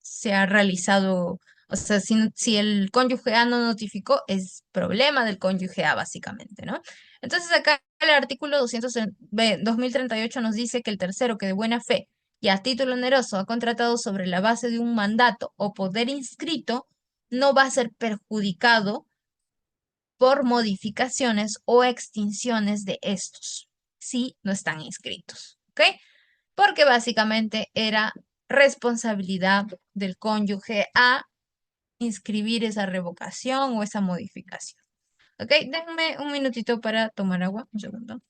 se ha realizado, o sea, si el cónyuge A no notificó, es problema del cónyuge A, básicamente, ¿no? Entonces acá el artículo 2038 nos dice que el tercero que de buena fe y a título oneroso ha contratado sobre la base de un mandato o poder inscrito, no va a ser perjudicado por modificaciones o extinciones de estos, si no están inscritos, ¿ok? Porque básicamente era responsabilidad del cónyuge a inscribir esa revocación o esa modificación. ¿Ok? Denme un minutito para tomar agua, un segundo.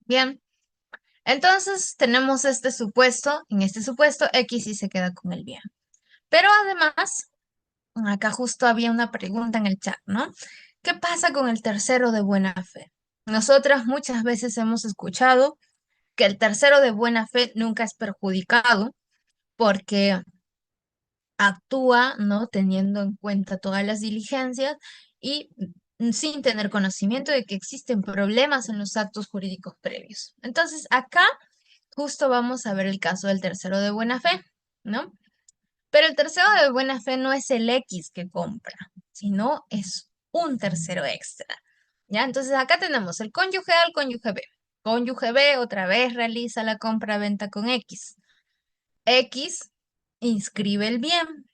Bien, entonces tenemos este supuesto, en este supuesto X sí se queda con el bien. Pero además, acá justo había una pregunta en el chat, ¿no? ¿Qué pasa con el tercero de buena fe? Nosotras muchas veces hemos escuchado que el tercero de buena fe nunca es perjudicado porque actúa, ¿no? Teniendo en cuenta todas las diligencias y sin tener conocimiento de que existen problemas en los actos jurídicos previos. Entonces, acá justo vamos a ver el caso del tercero de buena fe, ¿no? Pero el tercero de buena fe no es el X que compra, sino es un tercero extra, ¿ya? Entonces, acá tenemos el cónyuge A al cónyuge B. Cónyuge B otra vez realiza la compra-venta con X. X inscribe el bien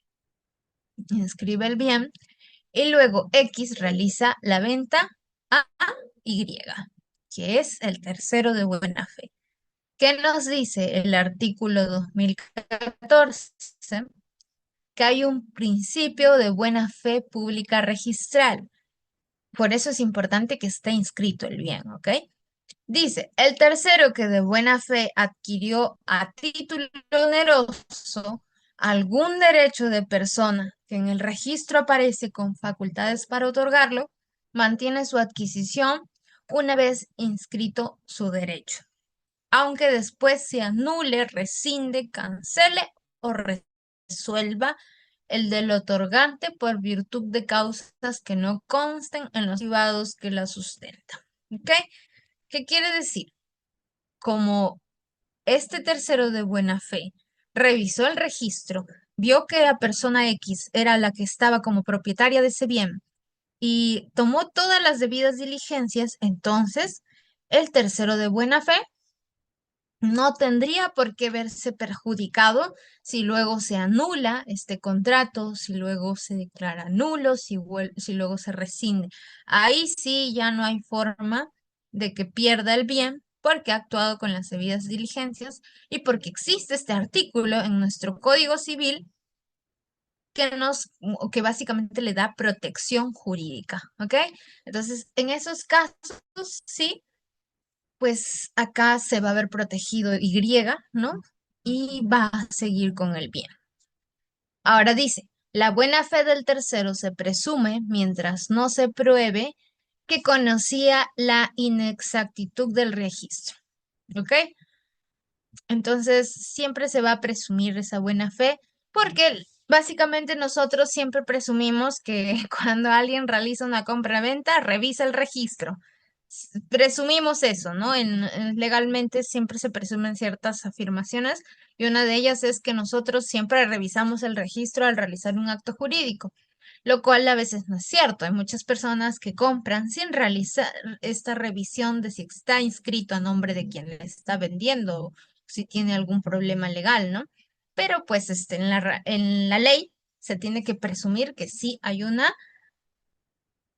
y luego X realiza la venta a Y, que es el tercero de buena fe. ¿Qué nos dice el artículo 2014? Que hay un principio de buena fe pública registral. Por eso es importante que esté inscrito el bien, ¿ok? Dice, el tercero que de buena fe adquirió a título oneroso algún derecho de persona que en el registro aparece con facultades para otorgarlo, mantiene su adquisición una vez inscrito su derecho, aunque después se anule, rescinde, cancele o resuelva el del otorgante por virtud de causas que no consten en los privados que la sustentan. ¿Ok? ¿Qué quiere decir? Como este tercero de buena fe revisó el registro, vio que la persona X era la que estaba como propietaria de ese bien y tomó todas las debidas diligencias, entonces el tercero de buena fe no tendría por qué verse perjudicado si luego se anula este contrato, si luego se declara nulo, si luego se rescinde. Ahí sí ya no hay forma de que pierda el bien porque ha actuado con las debidas diligencias y porque existe este artículo en nuestro Código Civil que básicamente le da protección jurídica, ¿ok? Entonces, en esos casos, sí pues acá se va a ver protegido Y, ¿no? Y va a seguir con el bien. Ahora dice, la buena fe del tercero se presume mientras no se pruebe que conocía la inexactitud del registro. ¿Ok? Entonces, siempre se va a presumir esa buena fe porque básicamente nosotros siempre presumimos que cuando alguien realiza una compra-venta, revisa el registro. Presumimos eso, ¿no? Legalmente siempre se presumen ciertas afirmaciones y una de ellas es que nosotros siempre revisamos el registro al realizar un acto jurídico, lo cual a veces no es cierto. Hay muchas personas que compran sin realizar esta revisión de si está inscrito a nombre de quien le está vendiendo, o si tiene algún problema legal, ¿no? Pero pues en la ley se tiene que presumir que sí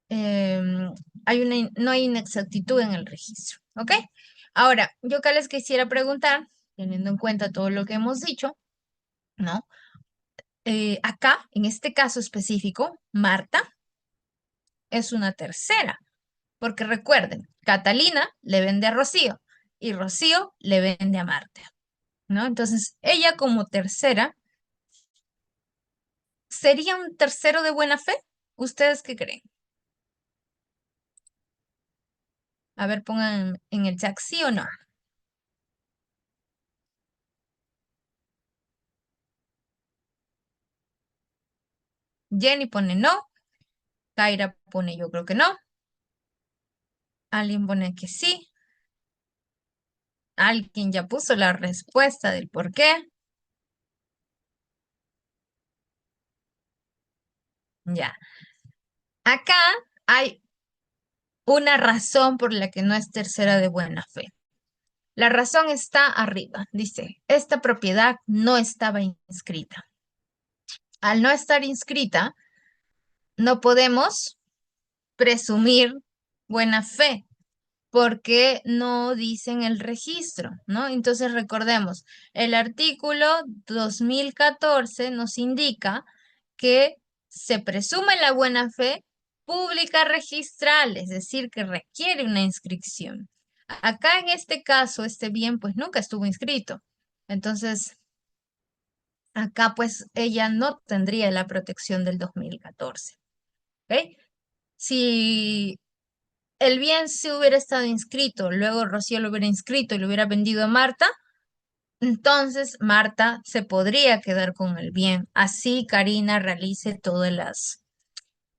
em, no hay inexactitud en el registro, ¿ok? Ahora, yo acá les quisiera preguntar, teniendo en cuenta todo lo que hemos dicho, ¿no? Acá, en este caso específico, Marta es una tercera. Porque recuerden, Catalina le vende a Rocío y Rocío le vende a Marta, ¿no? Entonces, ella como tercera, ¿sería un tercero de buena fe? ¿Ustedes qué creen? A ver, pongan en el chat sí o no. Jenny pone no, Kaira pone yo creo que no, alguien pone que sí, alguien ya puso la respuesta del por qué. Ya. Acá hay una razón por la que no es tercera de buena fe. La razón está arriba. Dice, esta propiedad no estaba inscrita. Al no estar inscrita, no podemos presumir buena fe porque no dicen el registro, ¿no? Entonces recordemos, el artículo 2014 nos indica que se presume la buena fe pública registral, es decir, que requiere una inscripción. Acá en este caso, este bien pues nunca estuvo inscrito. Entonces, acá pues ella no tendría la protección del 2014. ¿Ok? Si el bien se hubiera estado inscrito, luego Rocío lo hubiera inscrito y lo hubiera vendido a Marta, entonces Marta se podría quedar con el bien. Así Karina realice todas las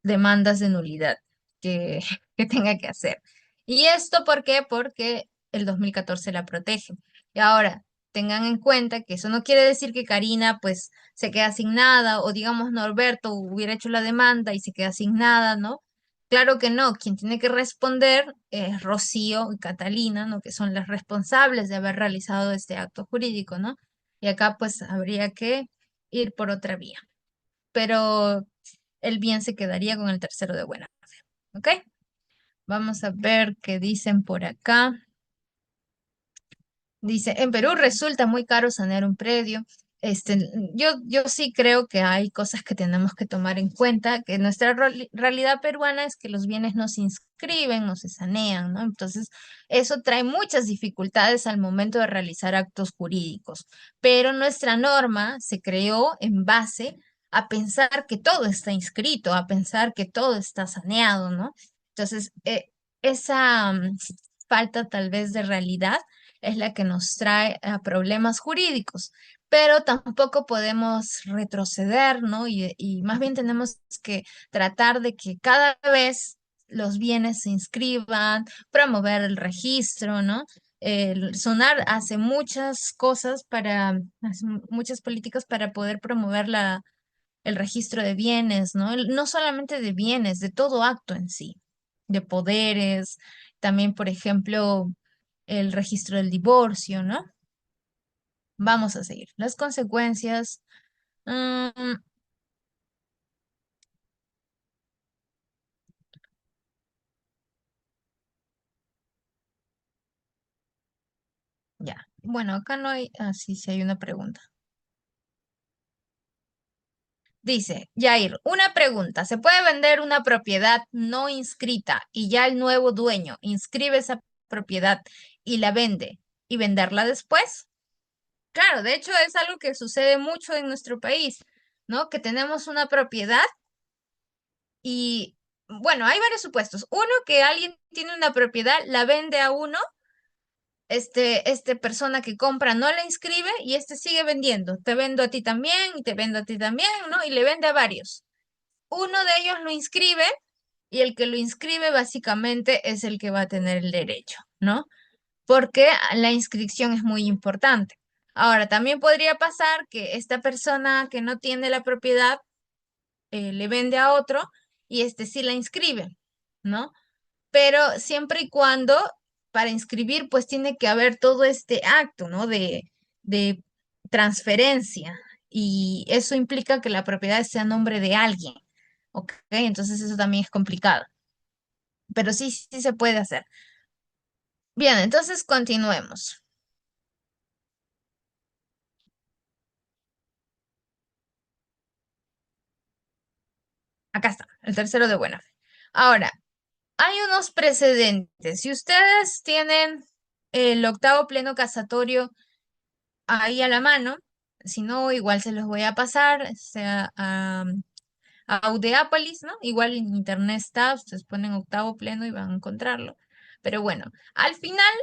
demandas de nulidad que, que tenga que hacer. ¿Y esto por qué? Porque el 2014 la protege. Y ahora, tengan en cuenta que eso no quiere decir que Karina pues se queda sin nada o digamos Norberto hubiera hecho la demanda y se queda sin nada, ¿no? Claro que no, quien tiene que responder es Rocío y Catalina, ¿no? Que son las responsables de haber realizado este acto jurídico, ¿no? Y acá pues habría que ir por otra vía. Pero el bien se quedaría con el tercero de buena fe. ¿Ok? Vamos a ver qué dicen por acá. Dice, en Perú resulta muy caro sanear un predio Este, yo sí creo que hay cosas que tenemos que tomar en cuenta, que nuestra realidad peruana es que los bienes no se inscriben, no se sanean, ¿no? Entonces, eso trae muchas dificultades al momento de realizar actos jurídicos, pero nuestra norma se creó en base a pensar que todo está inscrito, a pensar que todo está saneado, ¿no? Entonces, esa falta tal vez de realidad es la que nos trae a problemas jurídicos, pero tampoco podemos retroceder, ¿no? Y más bien tenemos que tratar de que cada vez los bienes se inscriban, promover el registro, ¿no? El SUNAR hace muchas cosas hace muchas políticas para poder promover el registro de bienes, ¿no? No solamente de bienes, de todo acto en sí, de poderes, también, por ejemplo, el registro del divorcio, ¿no? Vamos a seguir. Las consecuencias. mm, ya. Bueno, acá no hay. Ah, sí, sí hay una pregunta. Dice, Jair, una pregunta. ¿Se puede vender una propiedad no inscrita y ya el nuevo dueño inscribe esa propiedad y la vende y venderla después? Claro, de hecho es algo que sucede mucho en nuestro país, ¿no? Que tenemos una propiedad y, bueno, hay varios supuestos. Uno, que alguien tiene una propiedad, la vende a uno, este persona que compra no la inscribe y este sigue vendiendo. Te vendo a ti también y te vendo a ti también, ¿no? Y le vende a varios. Uno de ellos lo inscribe y el que lo inscribe básicamente es el que va a tener el derecho, ¿no? Porque la inscripción es muy importante. Ahora, también podría pasar que esta persona que no tiene la propiedad le vende a otro y este sí la inscribe, ¿no? Pero siempre y cuando para inscribir pues tiene que haber todo este acto, ¿no? De transferencia y eso implica que la propiedad sea a nombre de alguien, ¿ok? Entonces eso también es complicado, pero sí, sí se puede hacer. Bien, entonces continuemos. Acá está, el tercero de buena fe. Ahora, hay unos precedentes. Si ustedes tienen el octavo pleno casatorio ahí a la mano, si no, igual se los voy a pasar, sea a Audeápolis, ¿no? Igual en internet está, ustedes ponen octavo pleno y van a encontrarlo. Pero bueno, al final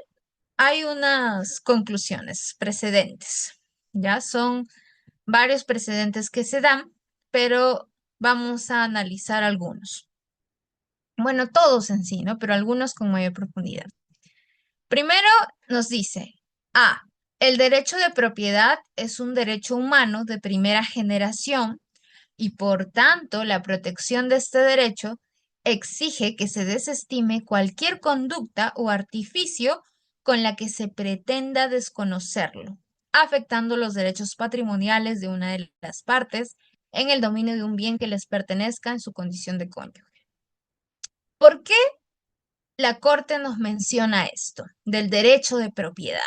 hay unas conclusiones, precedentes. Ya son varios precedentes que se dan, pero vamos a analizar algunos. Bueno, todos en sí, ¿no? Pero algunos con mayor profundidad. Primero nos dice, A, el derecho de propiedad es un derecho humano de primera generación y por tanto la protección de este derecho exige que se desestime cualquier conducta o artificio con la que se pretenda desconocerlo, afectando los derechos patrimoniales de una de las partes en el dominio de un bien que les pertenezca en su condición de cónyuge. ¿Por qué la Corte nos menciona esto del derecho de propiedad?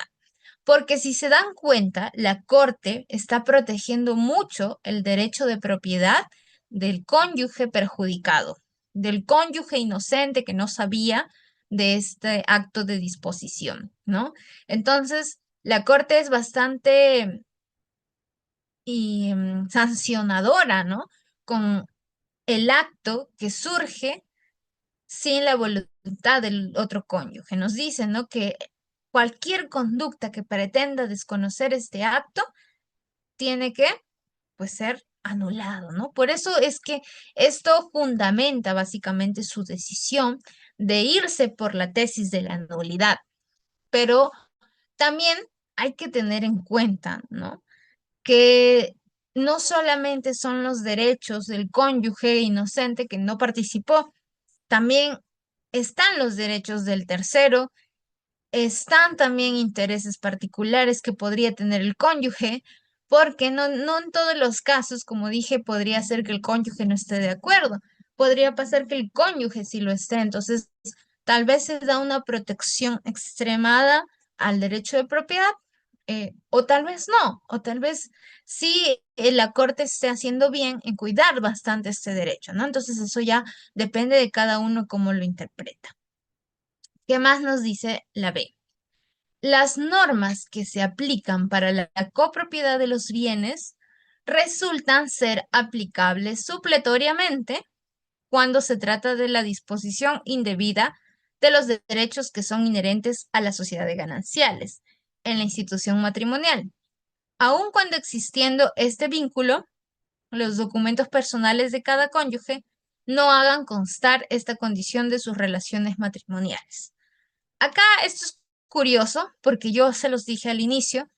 Porque si se dan cuenta, la Corte está protegiendo mucho el derecho de propiedad del cónyuge perjudicado, del cónyuge inocente que no sabía de este acto de disposición, ¿no? Entonces, la Corte es bastante sancionadora, ¿no? Con el acto que surge sin la voluntad del otro cónyuge. Nos dicen, ¿no? Que cualquier conducta que pretenda desconocer este acto tiene que, pues, ser anulado, ¿no? Por eso es que esto fundamenta básicamente su decisión de irse por la tesis de la nulidad. Pero también hay que tener en cuenta, ¿no? Que no solamente son los derechos del cónyuge inocente que no participó, también están los derechos del tercero, están también intereses particulares que podría tener el cónyuge, porque no en todos los casos, como dije, podría ser que el cónyuge no esté de acuerdo. Podría pasar que el cónyuge sí lo esté. Entonces, tal vez se da una protección extremada al derecho de propiedad, o tal vez no, o tal vez sí la Corte esté haciendo bien en cuidar bastante este derecho, ¿no? Entonces eso ya depende de cada uno cómo lo interpreta. ¿Qué más nos dice la B? Las normas que se aplican para la copropiedad de los bienes resultan ser aplicables supletoriamente cuando se trata de la disposición indebida de los derechos que son inherentes a la sociedad de gananciales en la institución matrimonial. Aun cuando existiendo este vínculo, los documentos personales de cada cónyuge no hagan constar esta condición de sus relaciones matrimoniales. Acá esto es curioso porque yo se los dije al inicio,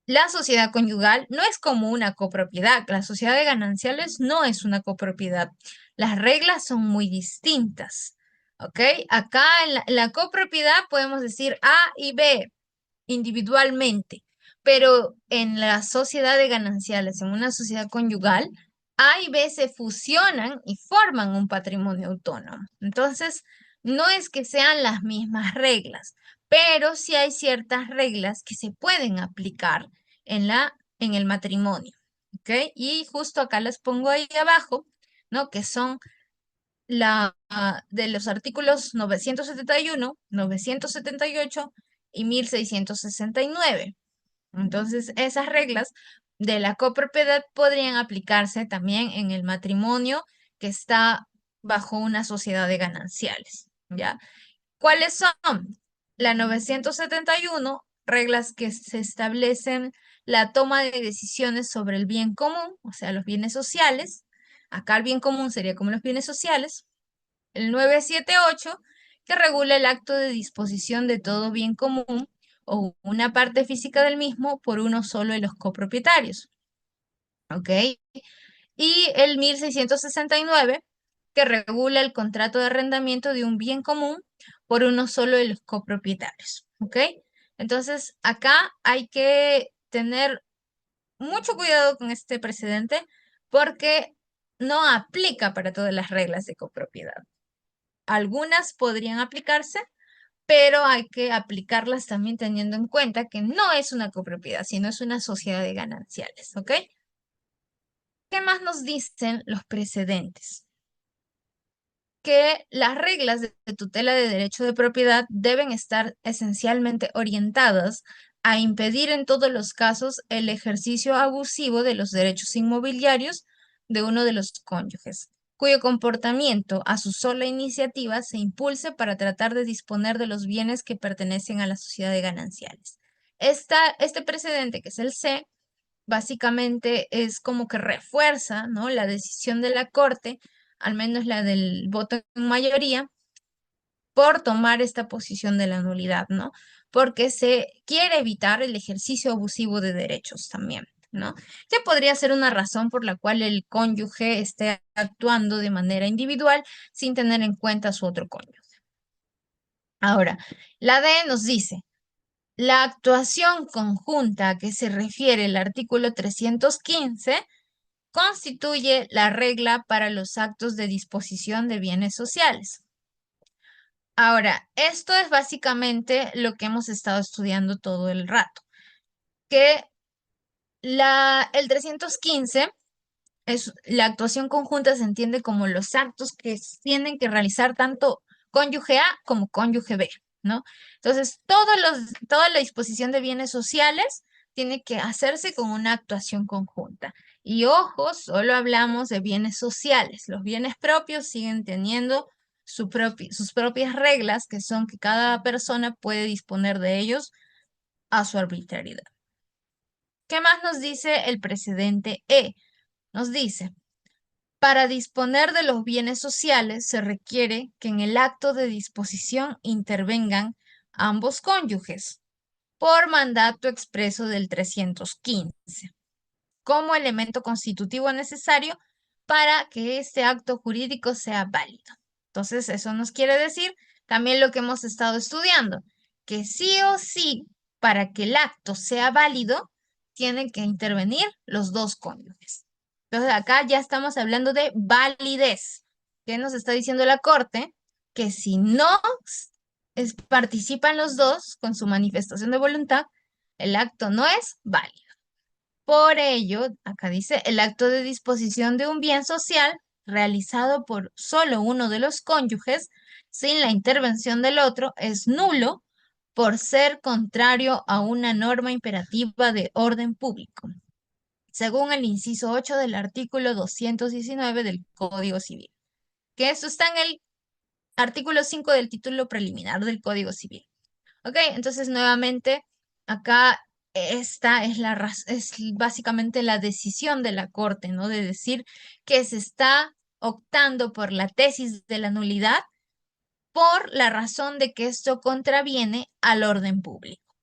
la sociedad conyugal no es como una copropiedad, la sociedad de gananciales no es una copropiedad. Las reglas son muy distintas, ¿ok? Acá en la copropiedad podemos decir A y B individualmente, pero en la sociedad de gananciales, en una sociedad conyugal, A y B se fusionan y forman un patrimonio autónomo. Entonces, no es que sean las mismas reglas, pero sí hay ciertas reglas que se pueden aplicar en el matrimonio, ¿ok? Y justo acá las pongo ahí abajo, ¿no? Que son de los artículos 971, 978 y 1669. Entonces, esas reglas de la copropiedad podrían aplicarse también en el matrimonio que está bajo una sociedad de gananciales, ¿ya? ¿Cuáles son? La 971, reglas que se establecen la toma de decisiones sobre el bien común, o sea, los bienes sociales. Acá el bien común sería como los bienes sociales. El 978, que regula el acto de disposición de todo bien común o una parte física del mismo por uno solo de los copropietarios. ¿Ok? Y el 1669, que regula el contrato de arrendamiento de un bien común por uno solo de los copropietarios. ¿Ok? Entonces, acá hay que tener mucho cuidado con este precedente porque no aplica para todas las reglas de copropiedad. Algunas podrían aplicarse, pero hay que aplicarlas también teniendo en cuenta que no es una copropiedad, sino es una sociedad de gananciales, ¿ok? ¿Qué más nos dicen los precedentes? Que las reglas de tutela de derecho de propiedad deben estar esencialmente orientadas a impedir en todos los casos el ejercicio abusivo de los derechos inmobiliarios de uno de los cónyuges, cuyo comportamiento a su sola iniciativa se impulse para tratar de disponer de los bienes que pertenecen a la sociedad de gananciales. Este precedente, que es el C, básicamente es como que refuerza, ¿no?, la decisión de la Corte, al menos la del voto en mayoría, por tomar esta posición de la nulidad, ¿no? Porque se quiere evitar el ejercicio abusivo de derechos también, ¿no? Que podría ser una razón por la cual el cónyuge esté actuando de manera individual sin tener en cuenta a su otro cónyuge. Ahora, la D nos dice, la actuación conjunta a que se refiere el artículo 315 constituye la regla para los actos de disposición de bienes sociales. Ahora, esto es básicamente lo que hemos estado estudiando todo el rato, que el 315 es la actuación conjunta, se entiende como los actos que tienen que realizar tanto cónyuge A como cónyuge B, ¿no? Entonces, toda la disposición de bienes sociales tiene que hacerse con una actuación conjunta. Y ojo, solo hablamos de bienes sociales. Los bienes propios siguen teniendo sus propias reglas, que son que cada persona puede disponer de ellos a su arbitrariedad. ¿Qué más nos dice el precedente E? Nos dice, para disponer de los bienes sociales se requiere que en el acto de disposición intervengan ambos cónyuges por mandato expreso del 315 como elemento constitutivo necesario para que este acto jurídico sea válido. Entonces, eso nos quiere decir también lo que hemos estado estudiando, que sí o sí, para que el acto sea válido, tienen que intervenir los dos cónyuges. Entonces, acá ya estamos hablando de validez. ¿Qué nos está diciendo la Corte? Que si no participan los dos con su manifestación de voluntad, el acto no es válido. Por ello, acá dice, el acto de disposición de un bien social realizado por solo uno de los cónyuges sin la intervención del otro es nulo por ser contrario a una norma imperativa de orden público, según el inciso 8 del artículo 219 del Código Civil, que esto está en el artículo 5 del título preliminar del Código Civil. Ok, entonces nuevamente acá esta es es básicamente la decisión de la Corte, ¿no? De decir que se está optando por la tesis de la nulidad por la razón de que esto contraviene al orden público.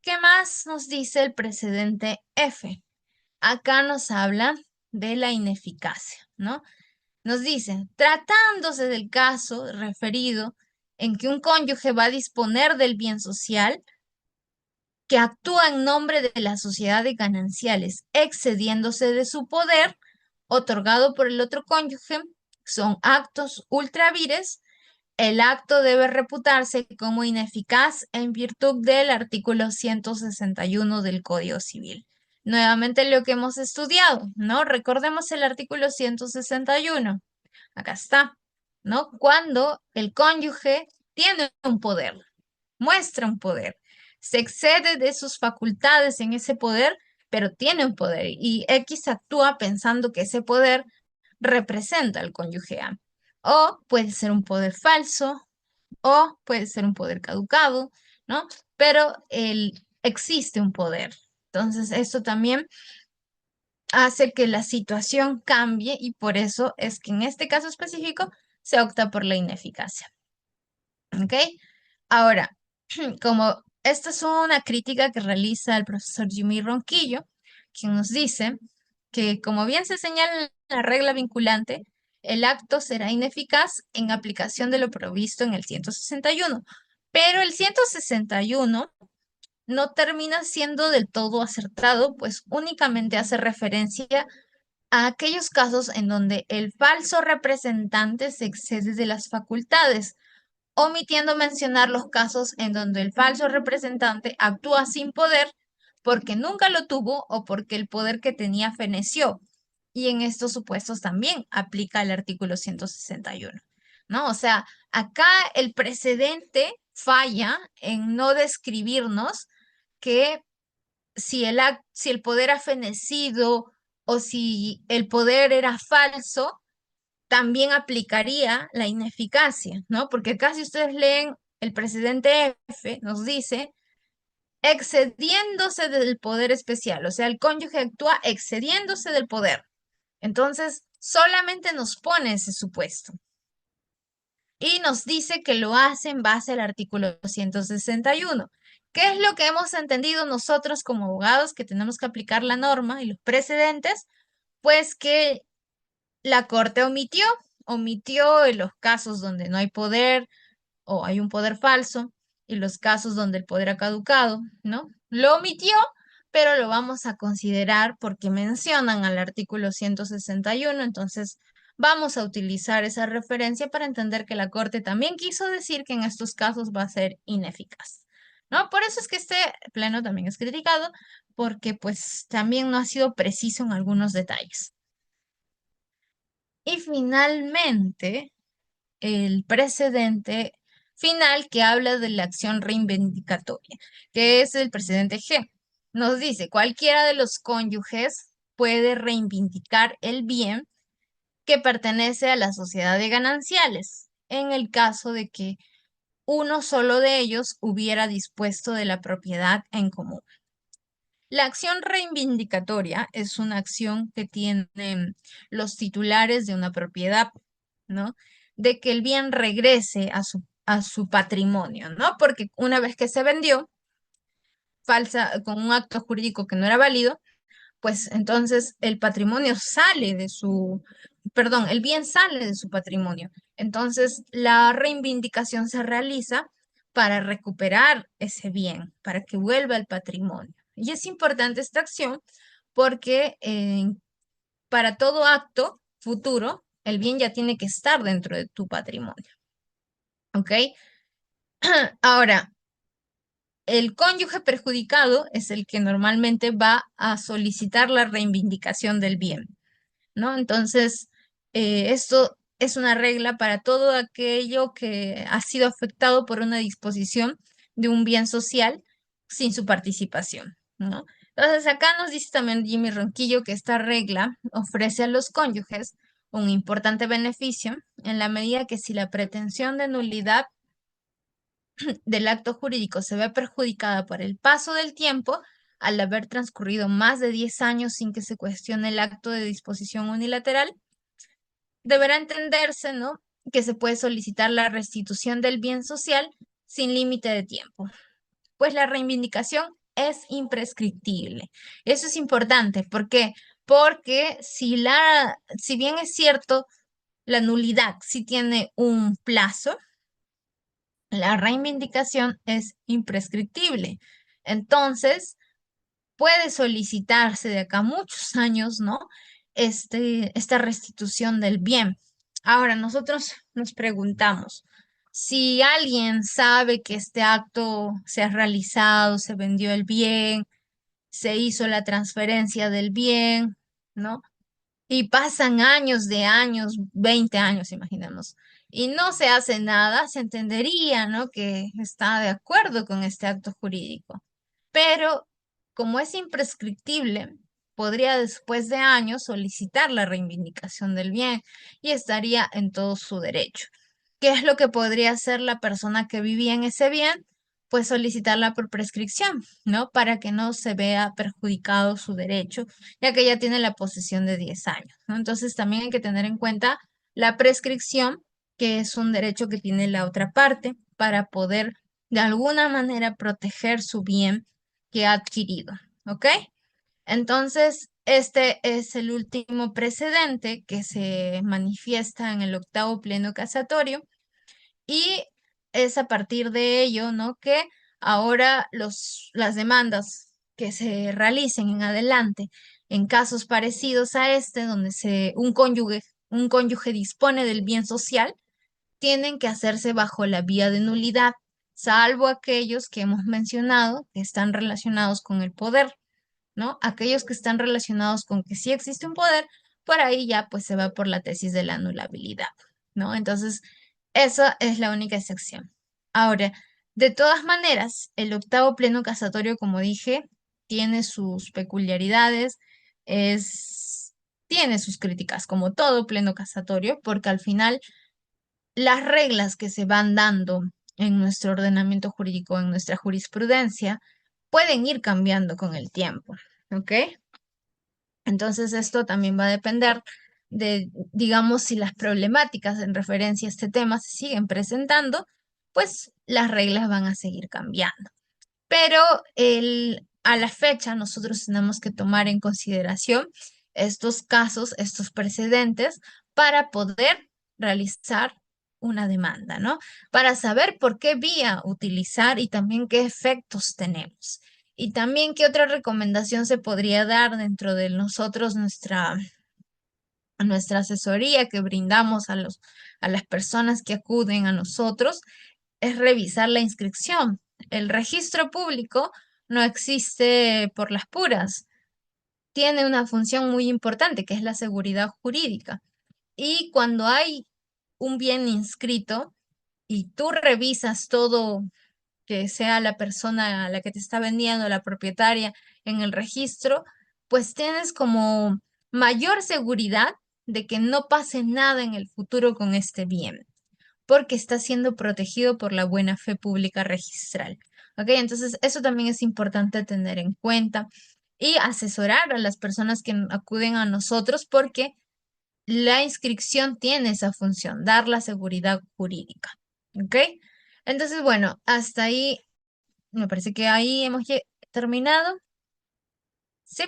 ¿Qué más nos dice el precedente F? Acá nos habla de la ineficacia, ¿no? Nos dice, tratándose del caso referido en que un cónyuge va a disponer del bien social, que actúa en nombre de la sociedad de gananciales, excediéndose de su poder otorgado por el otro cónyuge, son actos ultravires. El acto debe reputarse como ineficaz en virtud del artículo 161 del Código Civil. Nuevamente lo que hemos estudiado, ¿no? Recordemos el artículo 161. Acá está, ¿no? Cuando el cónyuge tiene un poder, muestra un poder, se excede de sus facultades en ese poder, pero tiene un poder y X actúa pensando que ese poder representa al cónyuge A. O puede ser un poder falso, o puede ser un poder caducado, ¿no? Pero existe un poder. Entonces, esto también hace que la situación cambie y por eso es que en este caso específico se opta por la ineficacia. ¿Ok? Ahora, como esta es una crítica que realiza el profesor Jimmy Ronquillo, quien nos dice que como bien se señala en la regla vinculante, el acto será ineficaz en aplicación de lo previsto en el 161, pero el 161 no termina siendo del todo acertado, pues únicamente hace referencia a aquellos casos en donde el falso representante se excede de las facultades, omitiendo mencionar los casos en donde el falso representante actúa sin poder porque nunca lo tuvo o porque el poder que tenía feneció. Y en estos supuestos también aplica el artículo 161, ¿no? O sea, acá el precedente falla en no describirnos que si el poder ha fenecido o si el poder era falso, también aplicaría la ineficacia, ¿no? Porque acá si ustedes leen el precedente F, nos dice excediéndose del poder especial, o sea, el cónyuge actúa excediéndose del poder. Entonces, solamente nos pone ese supuesto y nos dice que lo hace en base al artículo 161. ¿Qué es lo que hemos entendido nosotros como abogados que tenemos que aplicar la norma y los precedentes? Pues que la Corte omitió en los casos donde no hay poder o hay un poder falso y los casos donde el poder ha caducado, ¿no? Lo omitió, pero lo vamos a considerar porque mencionan al artículo 161, entonces vamos a utilizar esa referencia para entender que la Corte también quiso decir que en estos casos va a ser ineficaz, ¿no? Por eso es que este pleno también es criticado, porque pues también no ha sido preciso en algunos detalles. Y finalmente, el precedente final que habla de la acción reivindicatoria, que es el precedente G. Nos dice, cualquiera de los cónyuges puede reivindicar el bien que pertenece a la sociedad de gananciales, en el caso de que uno solo de ellos hubiera dispuesto de la propiedad en común. La acción reivindicatoria es una acción que tienen los titulares de una propiedad, ¿no? De que el bien regrese a su patrimonio, ¿no? Porque una vez que se vendió, con un acto jurídico que no era válido, pues entonces el patrimonio sale de su, perdón, el bien sale de su patrimonio. Entonces la reivindicación se realiza para recuperar ese bien, para que vuelva al patrimonio. Y es importante esta acción porque para todo acto futuro, el bien ya tiene que estar dentro de tu patrimonio. ¿Ok? Ahora, el cónyuge perjudicado es el que normalmente va a solicitar la reivindicación del bien, ¿no? Entonces, esto es una regla para todo aquello que ha sido afectado por una disposición de un bien social sin su participación, ¿no? Entonces, acá nos dice también Jimmy Ronquillo que esta regla ofrece a los cónyuges un importante beneficio en la medida que si la pretensión de nulidad del acto jurídico se ve perjudicada por el paso del tiempo, al haber transcurrido más de 10 años sin que se cuestione el acto de disposición unilateral, deberá entenderse, ¿no?, que se puede solicitar la restitución del bien social sin límite de tiempo, pues la reivindicación es imprescriptible. Eso es importante. ¿Por qué? Porque si bien es cierto, la nulidad sí tiene un plazo, la reivindicación es imprescriptible. Entonces, puede solicitarse de acá a muchos años, ¿no? Esta restitución del bien. Ahora, nosotros nos preguntamos, si alguien sabe que este acto se ha realizado, se vendió el bien, se hizo la transferencia del bien, ¿no? Y pasan años de años, 20 años, imaginemos, y no se hace nada, se entendería, ¿no?, que está de acuerdo con este acto jurídico. Pero como es imprescriptible, podría después de años solicitar la reivindicación del bien y estaría en todo su derecho. ¿Qué es lo que podría hacer la persona que vivía en ese bien? Pues solicitarla por prescripción, ¿no? Para que no se vea perjudicado su derecho, ya que ya tiene la posesión de 10 años, ¿no? Entonces también hay que tener en cuenta la prescripción, que es un derecho que tiene la otra parte para poder de alguna manera proteger su bien que ha adquirido, ¿ok? Entonces, este es el último precedente que se manifiesta en el octavo pleno casatorio y es a partir de ello, ¿no?, que ahora las demandas que se realicen en adelante en casos parecidos a este, donde un cónyuge dispone del bien social, tienen que hacerse bajo la vía de nulidad, salvo aquellos que hemos mencionado que están relacionados con el poder, ¿no? Aquellos que están relacionados con que sí existe un poder, por ahí ya pues se va por la tesis de la anulabilidad, ¿no? Entonces, esa es la única excepción. Ahora, de todas maneras, el octavo pleno casatorio, como dije, tiene sus peculiaridades, es, tiene sus críticas, como todo pleno casatorio, porque al final las reglas que se van dando en nuestro ordenamiento jurídico, en nuestra jurisprudencia, pueden ir cambiando con el tiempo, ¿ok? Entonces esto también va a depender de, digamos, si las problemáticas en referencia a este tema se siguen presentando, pues las reglas van a seguir cambiando. Pero a la fecha nosotros tenemos que tomar en consideración estos casos, estos precedentes, para poder realizar una demanda, ¿no? Para saber por qué vía utilizar y también qué efectos tenemos. Y también qué otra recomendación se podría dar dentro de nosotros, nuestra asesoría que brindamos a las personas que acuden a nosotros, es revisar la inscripción. El registro público no existe por las puras. Tiene una función muy importante que es la seguridad jurídica. Y cuando hay un bien inscrito y tú revisas todo, que sea la persona a la que te está vendiendo, la propietaria en el registro, pues tienes como mayor seguridad de que no pase nada en el futuro con este bien, porque está siendo protegido por la buena fe pública registral. ¿Ok? Entonces, eso también es importante tener en cuenta y asesorar a las personas que acuden a nosotros porque la inscripción tiene esa función, dar la seguridad jurídica. ¿Ok? Entonces, bueno, hasta ahí, me parece que ahí hemos terminado. Sí,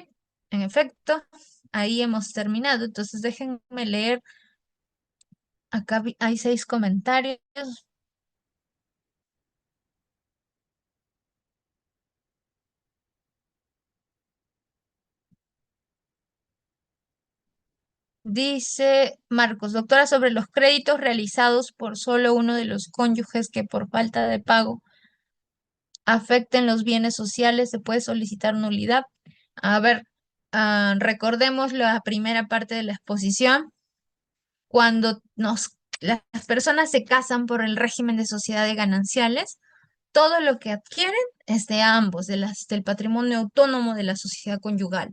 en efecto, ahí hemos terminado. Entonces, déjenme leer. Acá hay 6 comentarios. Dice Marcos, doctora, sobre los créditos realizados por solo uno de los cónyuges que por falta de pago afecten los bienes sociales, se puede solicitar nulidad. A ver, recordemos la primera parte de la exposición. Cuando las personas se casan por el régimen de sociedades gananciales, todo lo que adquieren es de ambos, del patrimonio autónomo de la sociedad conyugal.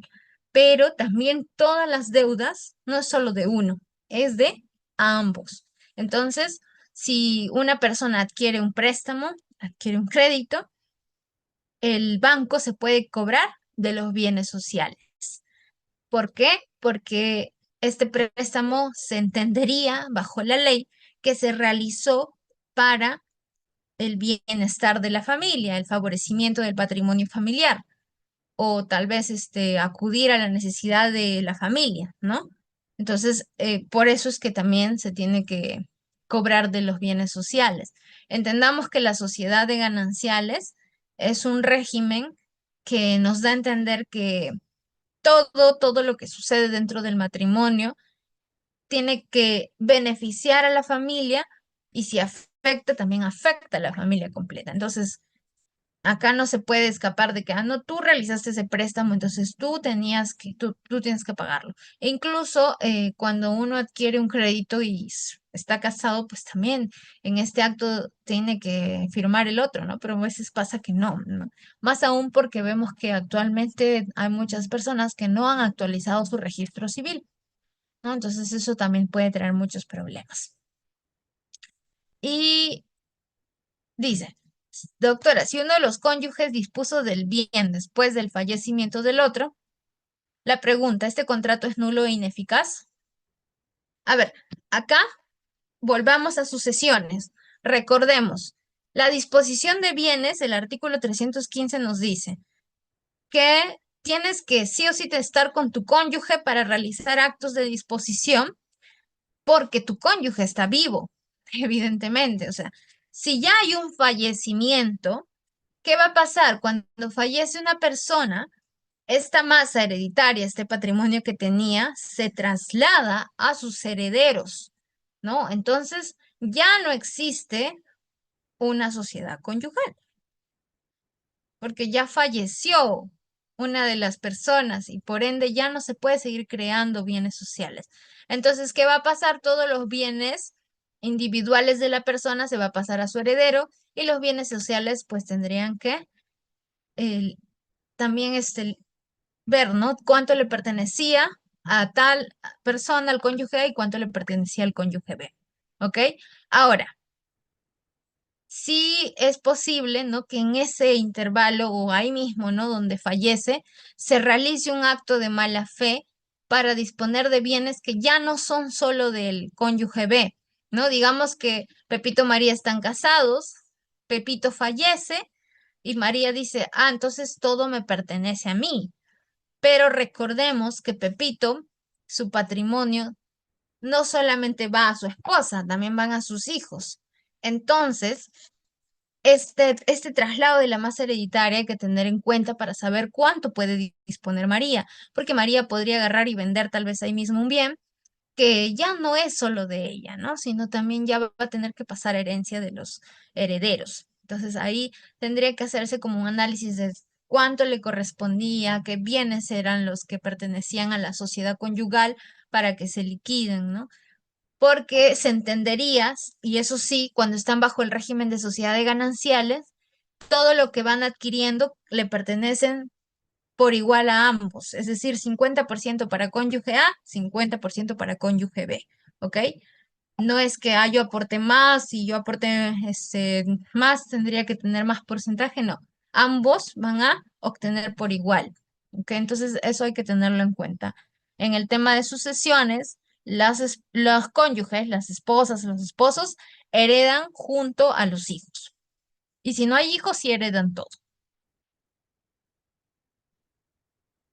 Pero también todas las deudas no es solo de uno, es de ambos. Entonces, si una persona adquiere un préstamo, adquiere un crédito, el banco se puede cobrar de los bienes sociales. ¿Por qué? Porque este préstamo se entendería bajo la ley que se realizó para el bienestar de la familia, el favorecimiento del patrimonio familiar, o tal vez acudir a la necesidad de la familia, ¿no? Entonces, por eso es que también se tiene que cobrar de los bienes sociales. Entendamos que la sociedad de gananciales es un régimen que nos da a entender que todo lo que sucede dentro del matrimonio tiene que beneficiar a la familia y si afecta, también afecta a la familia completa. Entonces, acá no se puede escapar de que, no, tú realizaste ese préstamo, entonces tú tienes que pagarlo. E incluso cuando uno adquiere un crédito y está casado, pues también en este acto tiene que firmar el otro, ¿no? Pero a veces pasa que no, ¿no? Más aún porque vemos que actualmente hay muchas personas que no han actualizado su registro civil, ¿no? Entonces eso también puede traer muchos problemas. Y dice, doctora, si uno de los cónyuges dispuso del bien después del fallecimiento del otro, la pregunta, ¿este contrato es nulo e ineficaz? A ver, acá volvamos a sucesiones. Recordemos, la disposición de bienes, el artículo 315 nos dice que tienes que sí o sí estar con tu cónyuge para realizar actos de disposición porque tu cónyuge está vivo, evidentemente. O sea, si ya hay un fallecimiento, ¿qué va a pasar cuando fallece una persona? Esta masa hereditaria, este patrimonio que tenía, se traslada a sus herederos, ¿no? Entonces, ya no existe una sociedad conyugal, porque ya falleció una de las personas y por ende ya no se puede seguir creando bienes sociales. Entonces, ¿qué va a pasar? Todos los bienes individuales de la persona se va a pasar a su heredero y los bienes sociales pues tendrían que el, también ver, ¿no? Cuánto le pertenecía a tal persona, al cónyuge A, y cuánto le pertenecía al cónyuge B. ¿Ok? Ahora, sí es posible, ¿no? Que en ese intervalo o ahí mismo, ¿no? Donde fallece, se realice un acto de mala fe para disponer de bienes que ya no son solo del cónyuge B, ¿no? Digamos que Pepito y María están casados, Pepito fallece y María dice, entonces todo me pertenece a mí. Pero recordemos que Pepito, su patrimonio, no solamente va a su esposa, también van a sus hijos. Entonces, este traslado de la masa hereditaria hay que tener en cuenta para saber cuánto puede disponer María, porque María podría agarrar y vender tal vez ahí mismo un bien que ya no es solo de ella, ¿no? Sino también ya va a tener que pasar herencia de los herederos. Entonces ahí tendría que hacerse como un análisis de cuánto le correspondía, qué bienes eran los que pertenecían a la sociedad conyugal para que se liquiden, ¿no? Porque se entendería, y eso sí, cuando están bajo el régimen de sociedades gananciales, todo lo que van adquiriendo le pertenecen por igual a ambos, es decir, 50% para cónyuge A, 50% para cónyuge B, ¿ok? No es que yo aporte más y yo aporte más, tendría que tener más porcentaje, no. Ambos van a obtener por igual, ¿ok? Entonces, eso hay que tenerlo en cuenta. En el tema de sucesiones, los cónyuges, las esposas, los esposos, heredan junto a los hijos. Y si no hay hijos, sí heredan todo.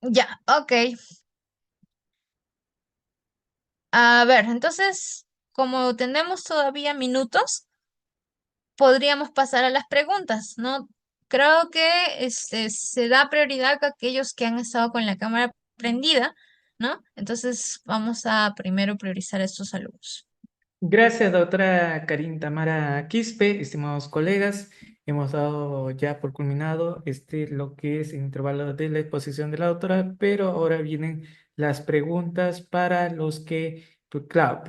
Ya, ok. A ver, entonces, como tenemos todavía minutos, podríamos pasar a las preguntas, ¿no? Creo que se da prioridad a aquellos que han estado con la cámara prendida, ¿no? Entonces, vamos a primero priorizar a estos alumnos. Gracias, doctora Karin Tamara Quispe, estimados colegas. Hemos dado ya por culminado lo que es el intervalo de la exposición de la doctora, pero ahora vienen las preguntas para los que, pues, claro,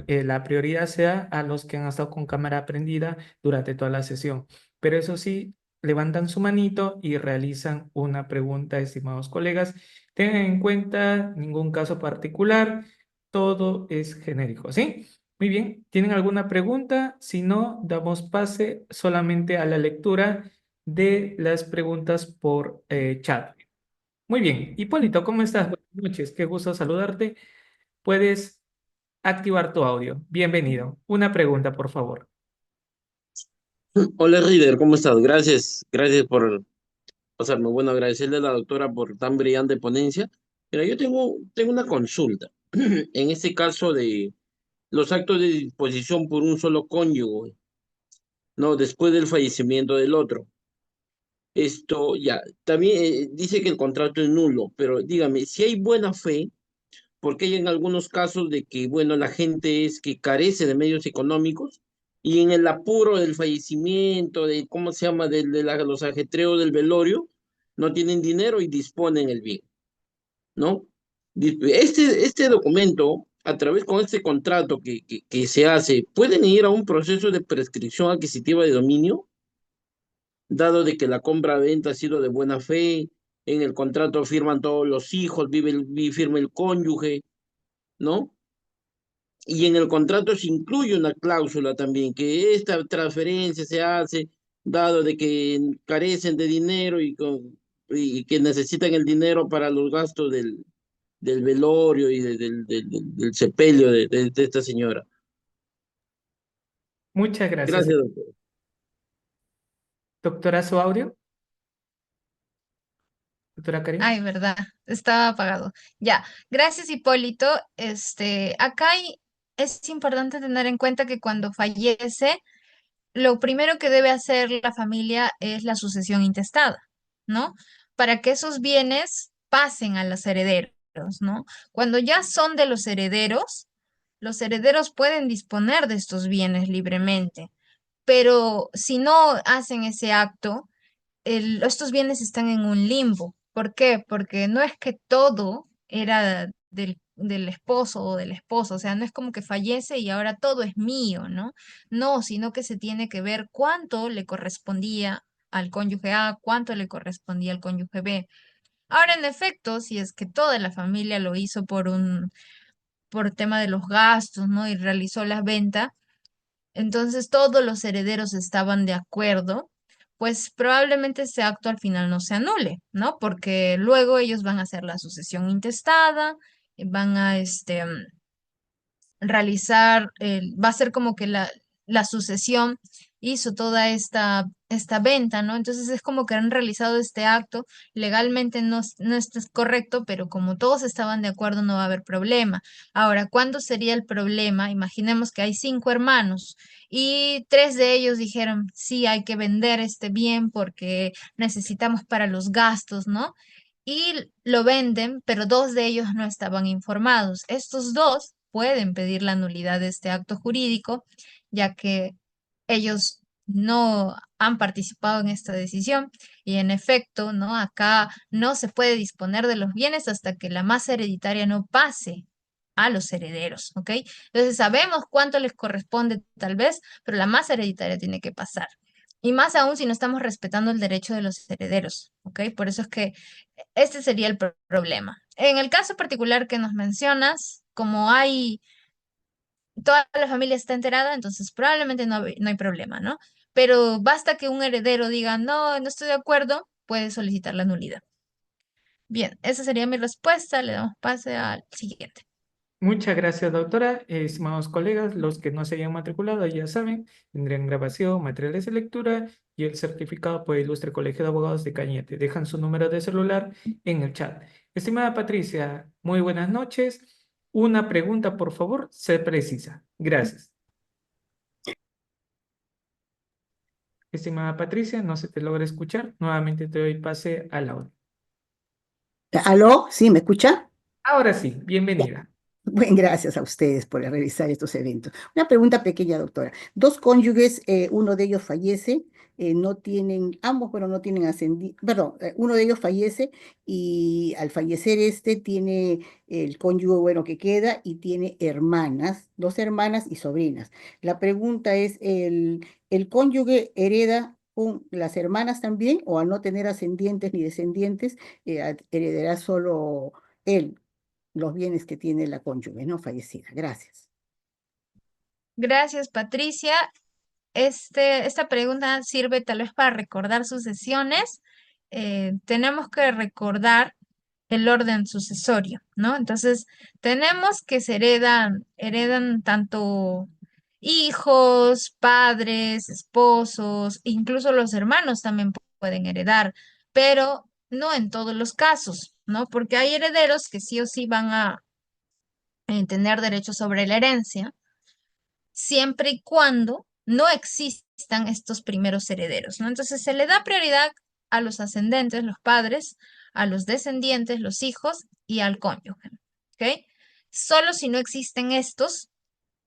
la prioridad sea a los que han estado con cámara prendida durante toda la sesión. Pero eso sí, levantan su manito y realizan una pregunta, estimados colegas. Tengan en cuenta ningún caso particular, todo es genérico, ¿sí? Muy bien, ¿tienen alguna pregunta? Si no, damos pase solamente a la lectura de las preguntas por chat. Muy bien, Hipólito, ¿cómo estás? Buenas noches, qué gusto saludarte. Puedes activar tu audio. Bienvenido. Una pregunta, por favor. Hola Rider, ¿cómo estás? Gracias por pasarme. Bueno, agradecerle a la doctora por tan brillante ponencia. Mira, yo tengo una consulta. En este caso de los actos de disposición por un solo cónyuge, ¿no? Después del fallecimiento del otro. Esto ya, también dice que el contrato es nulo, pero dígame, si hay buena fe, porque hay en algunos casos de que, bueno, la gente es que carece de medios económicos y en el apuro del fallecimiento, de, ¿cómo se llama?, los ajetreos del velorio, no tienen dinero y disponen el bien, ¿no? Este documento, a través con este contrato que se hace, ¿pueden ir a un proceso de prescripción adquisitiva de dominio, dado de que la compra-venta ha sido de buena fe? En el contrato firman todos los hijos, firma el cónyuge, ¿no? Y en el contrato se incluye una cláusula también, que esta transferencia se hace dado de que carecen de dinero y que necesitan el dinero para los gastos del velorio y del sepelio de esta señora. Muchas gracias. Gracias, doctor. Doctora, su audio. Doctora Karin. Ay, verdad, estaba apagado. Ya, gracias Hipólito. Es importante tener en cuenta que cuando fallece, lo primero que debe hacer la familia es la sucesión intestada, ¿no? Para que esos bienes pasen a los herederos, ¿no? Cuando ya son de los herederos pueden disponer de estos bienes libremente, pero si no hacen ese acto, estos bienes están en un limbo. ¿Por qué? Porque no es que todo era del esposo o del esposo, o sea, no es como que fallece y ahora todo es mío, ¿no? No, sino que se tiene que ver cuánto le correspondía al cónyuge A, cuánto le correspondía al cónyuge B. Ahora, en efecto, si es que toda la familia lo hizo por tema de los gastos, ¿no? Y realizó la venta, entonces todos los herederos estaban de acuerdo, pues probablemente ese acto al final no se anule, ¿no? Porque luego ellos van a hacer la sucesión intestada, van a realizar, va a ser como que la sucesión hizo toda esta venta, ¿no? Entonces es como que han realizado este acto, legalmente no está correcto, pero como todos estaban de acuerdo no va a haber problema. Ahora, ¿cuándo sería el problema? Imaginemos que hay 5 hermanos y 3 de ellos dijeron, sí, hay que vender este bien porque necesitamos para los gastos, ¿no? Y lo venden, pero 2 de ellos no estaban informados. Estos dos pueden pedir la nulidad de este acto jurídico, ya que ellos no han participado en esta decisión y en efecto, ¿no? Acá no se puede disponer de los bienes hasta que la masa hereditaria no pase a los herederos, ¿ok? Entonces sabemos cuánto les corresponde tal vez, pero la masa hereditaria tiene que pasar. Y más aún si no estamos respetando el derecho de los herederos, ¿ok? Por eso es que este sería el problema. En el caso particular que nos mencionas, como toda la familia está enterada, entonces probablemente no hay problema, ¿no? Pero basta que un heredero diga, no, no estoy de acuerdo, puede solicitar la nulidad. Bien, esa sería mi respuesta. Le damos pase al siguiente. Muchas gracias, doctora. Estimados colegas, los que no se hayan matriculado, ya saben, tendrán grabación, materiales de lectura y el certificado por el Ilustre Colegio de Abogados de Cañete. Dejan su número de celular en el chat. Estimada Patricia, muy buenas noches. Una pregunta, por favor, sé precisa. Gracias. Estimada Patricia, no se te logra escuchar. Nuevamente te doy pase al audio. ¿Aló? ¿Sí? ¿Me escucha? Ahora sí, Ya. bienvenida. Bueno, gracias a ustedes por realizar estos eventos. Una pregunta pequeña, doctora. Dos cónyuges, uno de ellos fallece, no tienen, ambos, pero no tienen perdón, uno de ellos fallece y al fallecer este tiene el cónyuge, bueno, que queda y tiene hermanas, dos hermanas y sobrinas. La pregunta es, ¿el cónyuge hereda con las hermanas también o al no tener ascendientes ni descendientes, heredará solo él los bienes que tiene la cónyuge, no fallecida? Gracias. Gracias, Patricia. Esta pregunta sirve tal vez para recordar sucesiones. Tenemos que recordar el orden sucesorio, ¿no? Entonces, tenemos que heredan tanto hijos, padres, esposos, incluso los hermanos también pueden heredar, pero no en todos los casos, ¿no? Porque hay herederos que sí o sí van a tener derecho sobre la herencia siempre y cuando no existan estos primeros herederos, ¿no? Entonces se le da prioridad a los ascendentes, los padres, a los descendientes, los hijos y al cónyuge, ¿ok? Solo si no existen estos,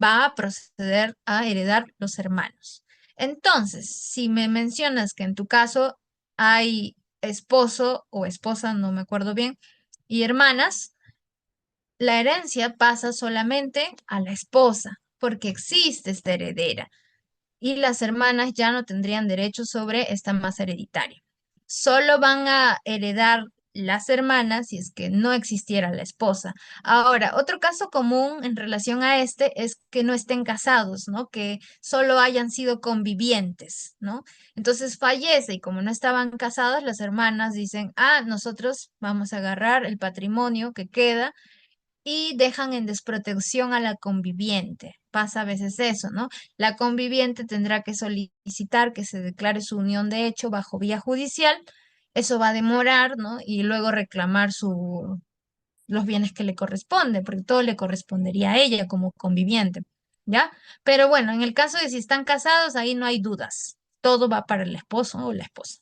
va a proceder a heredar los hermanos. Entonces, si me mencionas que en tu caso hay esposo o esposa, no me acuerdo bien, y hermanas, la herencia pasa solamente a la esposa, porque existe esta heredera, y las hermanas ya no tendrían derecho sobre esta masa hereditaria. Solo van a heredar las hermanas si es que no existiera la esposa. Ahora, otro caso común en relación a este es que no estén casados, ¿no? Que solo hayan sido convivientes, ¿no? Entonces fallece y como no estaban casadas, las hermanas dicen, ah, nosotros vamos a agarrar el patrimonio que queda y dejan en desprotección a la conviviente. Pasa a veces eso, ¿no? La conviviente tendrá que solicitar que se declare su unión de hecho bajo vía judicial. Eso va a demorar, ¿no? Y luego reclamar los bienes que le corresponden, porque todo le correspondería a ella como conviviente, ¿ya? Pero bueno, en el caso de si están casados, ahí no hay dudas. Todo va para el esposo o la esposa.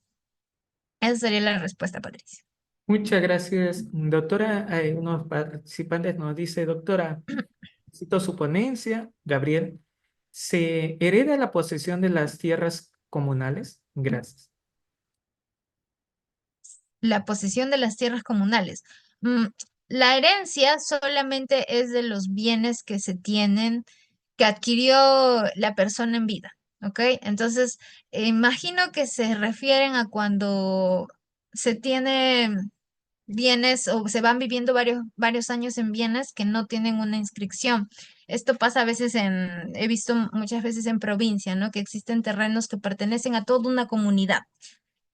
Esa sería la respuesta, Patricia. Muchas gracias, doctora. Unos participantes nos dice, doctora, cito su ponencia, Gabriel, ¿se hereda la posesión de las tierras comunales? Gracias. La posesión de las tierras comunales. Mm, la herencia solamente es de los bienes que se tienen, que adquirió la persona en vida, ¿ok? Entonces, imagino que se refieren a cuando se tiene bienes o se van viviendo varios años en bienes que no tienen una inscripción. Esto pasa a veces he visto muchas veces en provincia, ¿no? Que existen terrenos que pertenecen a toda una comunidad.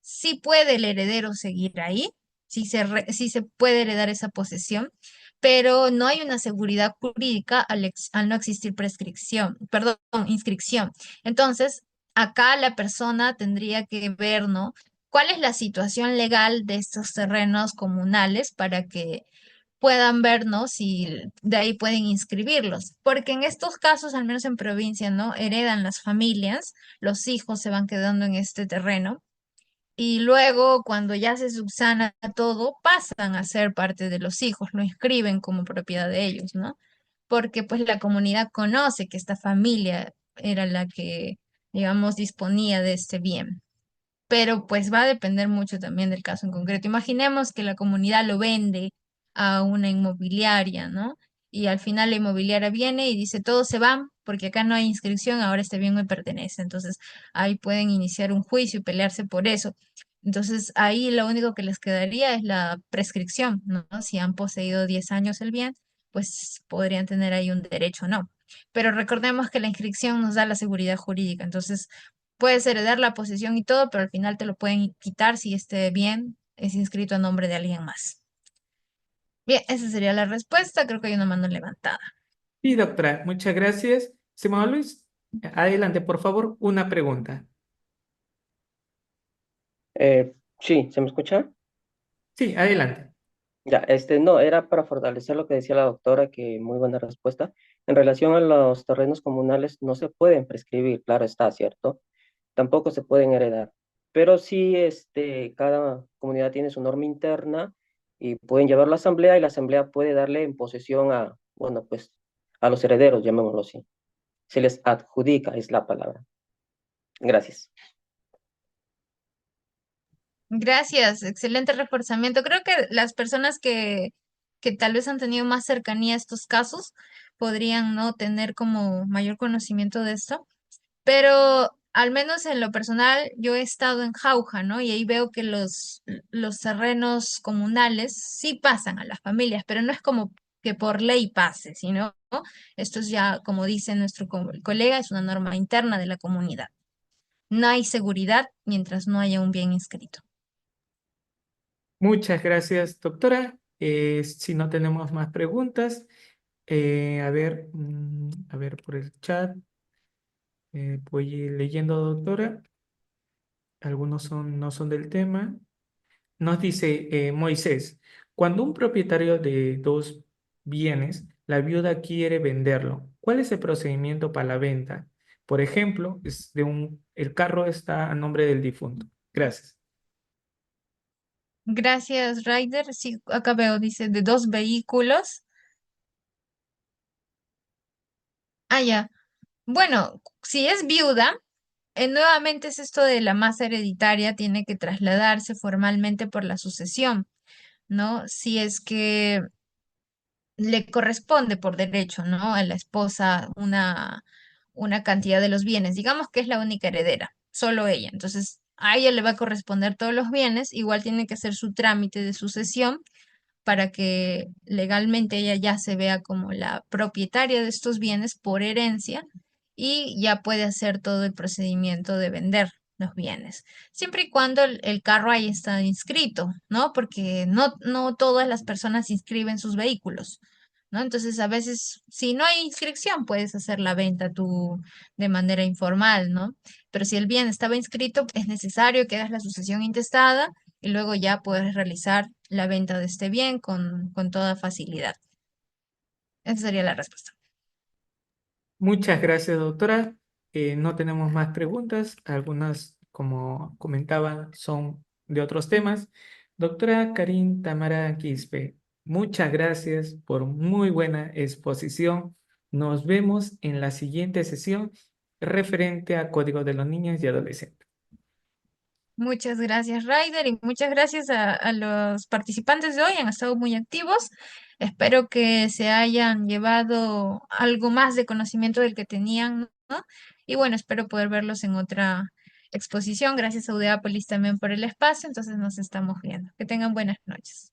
Sí puede el heredero seguir ahí, sí se puede heredar esa posesión, pero no hay una seguridad jurídica al no existir prescripción, perdón, inscripción. Entonces, acá la persona tendría que ver, ¿no? ¿Cuál es la situación legal de estos terrenos comunales para que puedan ver, ¿no? Si de ahí pueden inscribirlos? Porque en estos casos, al menos en provincia, ¿no? Heredan las familias, los hijos se van quedando en este terreno y luego, cuando ya se subsana todo, pasan a ser parte de los hijos, lo inscriben como propiedad de ellos, ¿no? Porque pues la comunidad conoce que esta familia era la que, digamos, disponía de este bien, pero pues va a depender mucho también del caso en concreto. Imaginemos que la comunidad lo vende a una inmobiliaria, ¿no? Y al final la inmobiliaria viene y dice, todos se van porque acá no hay inscripción, ahora este bien me pertenece. Entonces ahí pueden iniciar un juicio y pelearse por eso. Entonces ahí lo único que les quedaría es la prescripción, ¿no? Si han poseído 10 años el bien, pues podrían tener ahí un derecho o no. Pero recordemos que la inscripción nos da la seguridad jurídica, entonces puedes heredar la posesión y todo, pero al final te lo pueden quitar si este bien es inscrito a nombre de alguien más. Bien, esa sería la respuesta. Creo que hay una mano levantada. Sí, doctora, muchas gracias. Simón Luis, adelante, por favor, una pregunta. Sí, ¿se me escucha? Sí, adelante. Ya, no, era para fortalecer lo que decía la doctora, que muy buena respuesta. En relación a los terrenos comunales, no se pueden prescribir, claro está, ¿cierto? Tampoco se pueden heredar. Pero sí, cada comunidad tiene su norma interna y pueden llevarlo a la asamblea y la asamblea puede darle en posesión a bueno, pues a los herederos, llamémoslo así. Se les adjudica, es la palabra. Gracias. Gracias, excelente reforzamiento. Creo que las personas que tal vez han tenido más cercanía a estos casos podrían no tener como mayor conocimiento de esto, pero al menos en lo personal yo he estado en Jauja, ¿no? Y ahí veo que los terrenos comunales sí pasan a las familias, pero no es como que por ley pase, sino esto es ya, como dice nuestro colega, es una norma interna de la comunidad. No hay seguridad mientras no haya un bien inscrito. Muchas gracias, doctora. Si no tenemos más preguntas, a ver por el chat, voy leyendo, doctora. Algunos no son del tema. Nos dice Moisés, cuando un propietario de dos bienes, la viuda quiere venderlo, ¿cuál es el procedimiento para la venta? Por ejemplo, el carro está a nombre del difunto. Gracias. Gracias, Ryder. Sí, acá veo, dice, de dos vehículos. Ah, ya. Bueno, si es viuda, nuevamente es esto de la masa hereditaria, tiene que trasladarse formalmente por la sucesión, ¿no? Si es que le corresponde por derecho, ¿no? A la esposa una cantidad de los bienes. Digamos que es la única heredera, solo ella. Entonces, a ella le va a corresponder todos los bienes, igual tiene que hacer su trámite de sucesión para que legalmente ella ya se vea como la propietaria de estos bienes por herencia y ya puede hacer todo el procedimiento de vender los bienes, siempre y cuando el carro ahí está inscrito, ¿no? Porque no todas las personas inscriben sus vehículos, ¿no? Entonces, a veces, si no hay inscripción, puedes hacer la venta tú de manera informal, ¿no? Pero si el bien estaba inscrito, es necesario que hagas la sucesión intestada y luego ya puedes realizar la venta de este bien con toda facilidad. Esa sería la respuesta. Muchas gracias, doctora. No tenemos más preguntas. Algunas, como comentaba, son de otros temas. Doctora Karin Tamara Quispe, muchas gracias por muy buena exposición. Nos vemos en la siguiente sesión referente a Código de los Niños y Adolescentes. Muchas gracias, Ryder, y muchas gracias a los participantes de hoy. Han estado muy activos. Espero que se hayan llevado algo más de conocimiento del que tenían, ¿no? Y bueno, espero poder verlos en otra exposición. Gracias a Udeápolis también por el espacio. Entonces nos estamos viendo. Que tengan buenas noches.